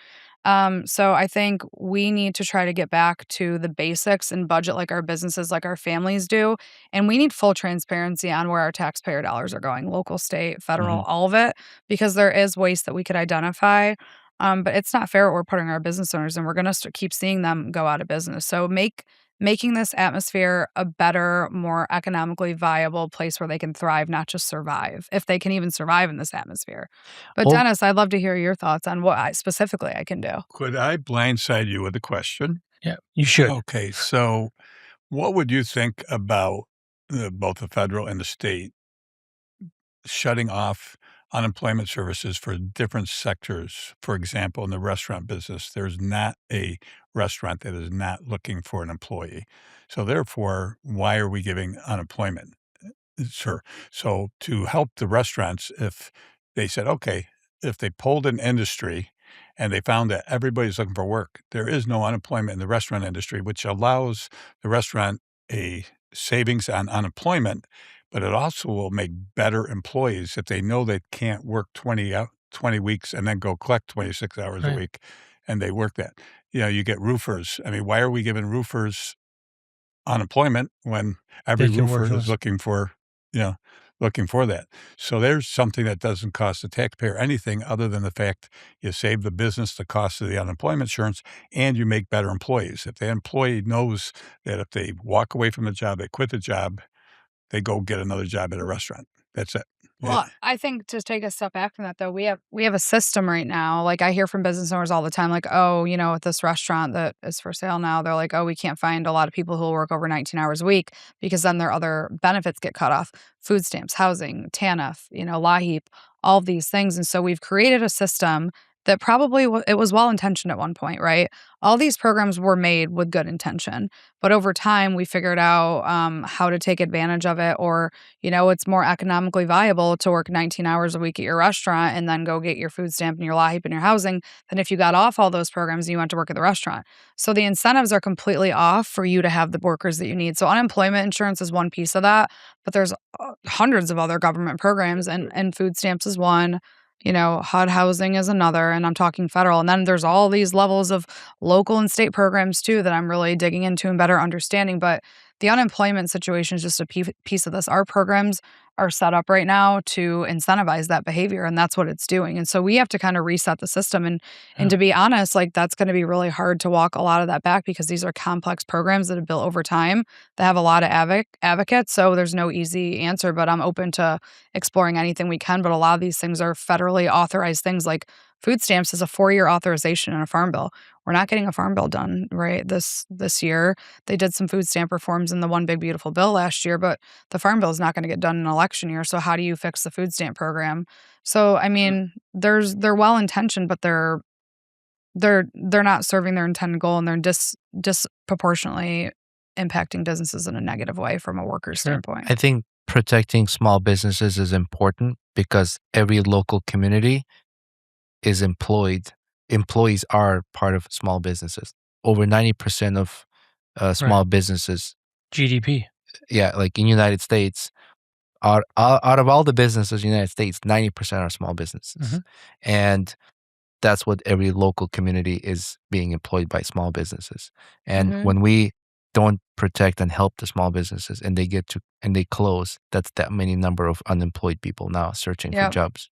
So I think we need to try to get back to the basics and budget like our businesses, like our families do. And we need full transparency on where our taxpayer dollars are going, local, state, federal, all of it, because there is waste that we could identify. But it's not fair what we're putting our business owners in. We're going to keep seeing them go out of business. So making this atmosphere a better, more economically viable place where they can thrive, not just survive, if they can even survive in this atmosphere. But Dennis, I'd love to hear your thoughts on what specifically I can do. Could I blindside you with a question? Yeah, you should. Okay, so what would you think about both the federal and the state shutting off unemployment services for different sectors? For example, in the restaurant business, there's not a restaurant that is not looking for an employee. So therefore, why are we giving unemployment? Sure. So to help the restaurants, if they said, okay, if they pulled an industry and they found that everybody's looking for work, there is no unemployment in the restaurant industry, which allows the restaurant a savings on unemployment, but it also will make better employees if they know they can't work 20 weeks and then go collect 26 hours a week, and they work that. You get roofers. I mean, why are we giving roofers unemployment when every roofer is looking for that? So there's something that doesn't cost the taxpayer anything other than the fact you save the business the cost of the unemployment insurance and you make better employees. If the employee knows that if they walk away from the job, they quit the job, they go get another job at a restaurant. That's it. Well, I think to take a step back from that, though, we have a system right now. Like I hear from business owners all the time, like, oh, at this restaurant that is for sale now, they're like, oh, we can't find a lot of people who will work over 19 hours a week because then their other benefits get cut off. Food stamps, housing, TANF, LAHEAP, all of these things. And so we've created a system that probably it was well-intentioned at one point, right? All these programs were made with good intention, but over time we figured out how to take advantage of it, or it's more economically viable to work 19 hours a week at your restaurant and then go get your food stamp and your LAHEAP and your housing than if you got off all those programs and you went to work at the restaurant. So the incentives are completely off for you to have the workers that you need. So unemployment insurance is one piece of that, but there's hundreds of other government programs, and food stamps is one. HUD housing is another, and I'm talking federal. And then there's all these levels of local and state programs too that I'm really digging into and better understanding. But the unemployment situation is just a piece of this. Our programs are set up right now to incentivize that behavior, and that's what it's doing. And so we have to kind of reset the system. And to be honest, like that's going to be really hard to walk a lot of that back because these are complex programs that have built over time that have a lot of advocates. So there's no easy answer, but I'm open to exploring anything we can. But a lot of these things are federally authorized things, like food stamps is a 4-year authorization in a farm bill. We're not getting a farm bill done right this year. They did some food stamp reforms in the One Big Beautiful Bill last year, but the farm bill is not going to get done in an election year. So how do you fix the food stamp program? So I mean, they're well intentioned, but they're not serving their intended goal, and they're disproportionately impacting businesses in a negative way from a worker standpoint. I think protecting small businesses is important because every local community is employed. Employees are part of small businesses. Over 90% of small businesses, GDP. Yeah, like in United States, out of all the businesses in the United States, 90% are small businesses. And that's what every local community is being employed by, small businesses. And when we don't protect and help the small businesses and they close, that's that many number of unemployed people now searching for jobs.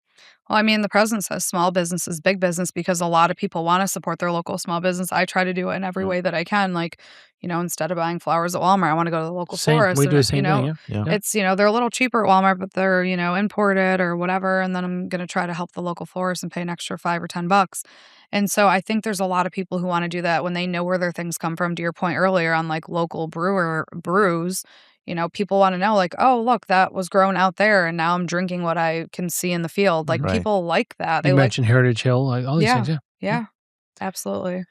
Well, I mean, the president says small business is big business because a lot of people want to support their local small business. I try to do it in every way that I can. Like, instead of buying flowers at Walmart, I want to go to the local florist. We do the same thing, It's, they're a little cheaper at Walmart, but they're, imported or whatever. And then I'm going to try to help the local florist and pay an extra $5 or $10. And so I think there's a lot of people who want to do that when they know where their things come from. To your point earlier on like local brews, people want to know like, oh, look, that was grown out there and now I'm drinking what I can see in the field. Like people like that. They mentioned Heritage Hill, like all these things. Yeah, absolutely.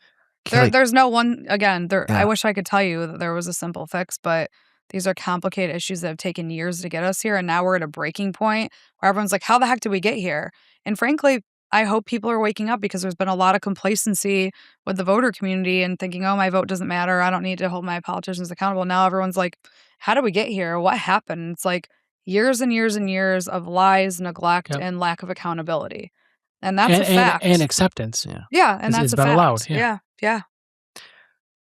There's no one, again, I wish I could tell you that there was a simple fix, but these are complicated issues that have taken years to get us here. And now we're at a breaking point where everyone's like, how the heck did we get here? And frankly, I hope people are waking up because there's been a lot of complacency with the voter community and thinking, oh, my vote doesn't matter. I don't need to hold my politicians accountable. Now everyone's like, how did we get here? What happened? It's like years and years and years of lies, neglect, and lack of accountability. And that's a fact. And acceptance. Yeah, and that's a fact. Allowed. Yeah.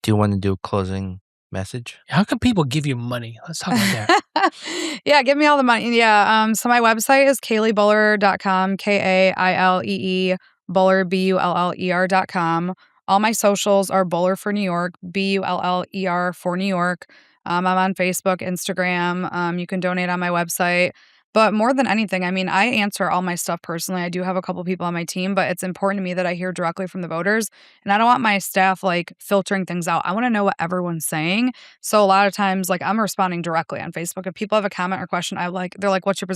Do you want to do a closing message? How can people give you money? Let's talk about that. Yeah, give me all the money. Yeah. So my website is KaileeBuller.com, Kailee Buller, BULLER.com. All my socials are Buller for New York, BULLER for New York. I'm on Facebook, Instagram. You can donate on my website. But more than anything, I mean, I answer all my stuff personally. I do have a couple people on my team, but it's important to me that I hear directly from the voters. And I don't want my staff like filtering things out. I want to know what everyone's saying. So a lot of times, like I'm responding directly on Facebook. If people have a comment or question, they're like, what's your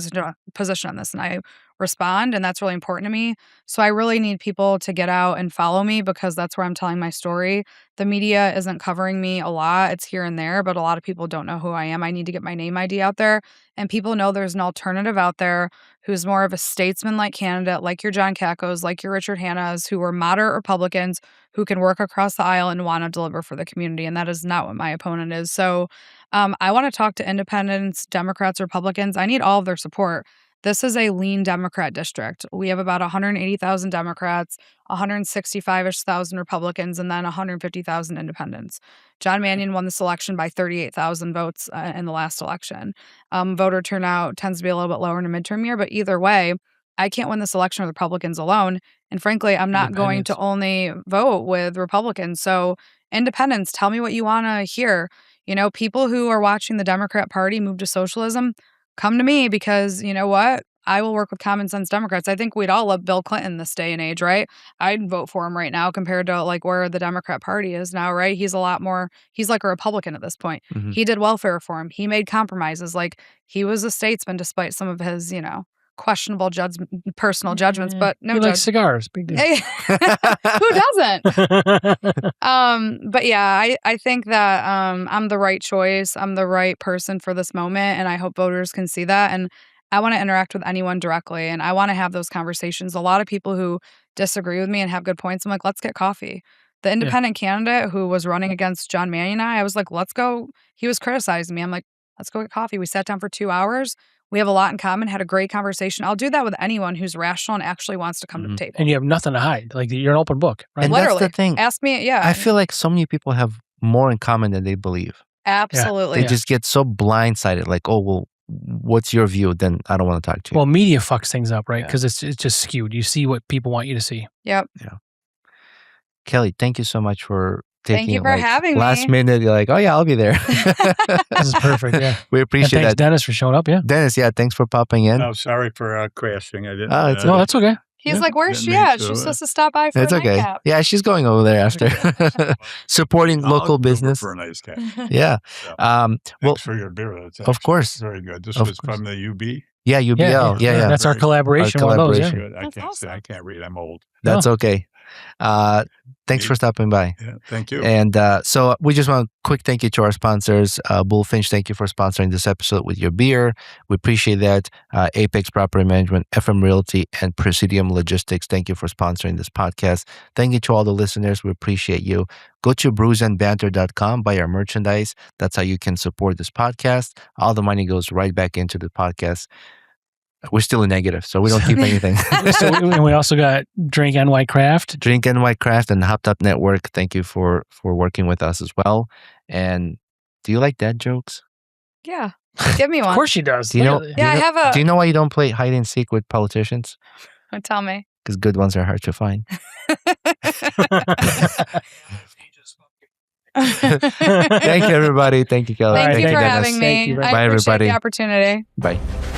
position on this? And I respond, and that's really important to me. So I really need people to get out and follow me because that's where I'm telling my story. The media isn't covering me a lot. It's here and there, but a lot of people don't know who I am. I need to get my name ID out there, and people know there's an alternative out there who's more of a statesman-like candidate, like your John Kakos, like your Richard Hannas, who are moderate Republicans who can work across the aisle and want to deliver for the community, and that is not what my opponent is. So I want to talk to independents, Democrats, Republicans. I need all of their support. This is a lean Democrat district. We have about 180,000 Democrats, 165-ish thousand Republicans, and then 150,000 independents. John Mannion won this election by 38,000 votes in the last election. Voter turnout tends to be a little bit lower in a midterm year, but either way, I can't win this election with Republicans alone. And frankly, I'm not going to only vote with Republicans. So independents, tell me what you want to hear. People who are watching the Democrat Party move to socialism, come to me because you know what? I will work with common sense Democrats. I think we'd all love Bill Clinton this day and age, right? I'd vote for him right now compared to like where the Democrat Party is now, right? He's like a Republican at this point. Mm-hmm. He did welfare for him. He made compromises. Like he was a statesman despite some of his, questionable personal judgments, but no. He likes cigars. Big deal. Who doesn't? But yeah, I think that I'm the right choice. I'm the right person for this moment, and I hope voters can see that. And I want to interact with anyone directly, and I want to have those conversations. A lot of people who disagree with me and have good points, I'm like, let's get coffee. The independent candidate who was running against John Mannion and I was like, let's go. He was criticizing me. I'm like, let's go get coffee. We sat down for 2 hours. We have a lot in common, had a great conversation. I'll do that with anyone who's rational and actually wants to come to the table. And you have nothing to hide. Like you're an open book, right? And Literally. that's the thing. Ask me, yeah. I feel like so many people have more in common than they believe. Absolutely. They just get so blindsided, like, oh, well, what's your view? Then I don't want to talk to you. Well, media fucks things up, right? Because it's just skewed. You see what people want you to see. Yep. Yeah. Kelly, thank you so much for taking Thank you for having last me. minute. You're like, oh yeah, I'll be there. This is perfect. Yeah. We And appreciate thanks, that. Dennis, for showing up. Yeah. Dennis, thanks for popping in. Oh, sorry for crashing. I didn't. No, that's okay. He's like, where's me she at? too. She's supposed to stop by for It's a okay. nightcap. Yeah, she's going over there after supporting I'll local Uber business. for a nice cat. Yeah. Well, Well, thanks for your beer. That's of actually course. very good. This Of was course. from the UB. Yeah, UBL. Yeah. That's our Very- collaboration. Our One of those. collaboration. Yeah. Good. I That's can't awesome. say I can't read. I'm old. That's okay. Thanks for stopping by. Yeah, thank you. And so we just want a quick thank you to our sponsors. Bullfinch, thank you for sponsoring this episode with your beer. We appreciate that. Apex Property Management, FM Realty, and Presidium Logistics, thank you for sponsoring this podcast. Thank you to all the listeners. We appreciate you. Go to brewsnbanter.com, buy our merchandise. That's how you can support this podcast. All the money goes right back into the podcast. We're still in negative, so we don't keep anything. And we also got Drink NY Craft. Drink NY Craft and Hopped Up Network. Thank you for working with us as well. And do you like dad jokes? Yeah. Give me Of one. course she does. Do you know? Look at do you Yeah, I know- have a- Do you know why you don't play hide and seek with politicians? Tell me. Because good ones are hard to find. Thank you, everybody. Thank you, Kelly. Thank you Thank for you, having Dennis. me. Thank you very I much. Bye, appreciate everybody. the opportunity. Bye.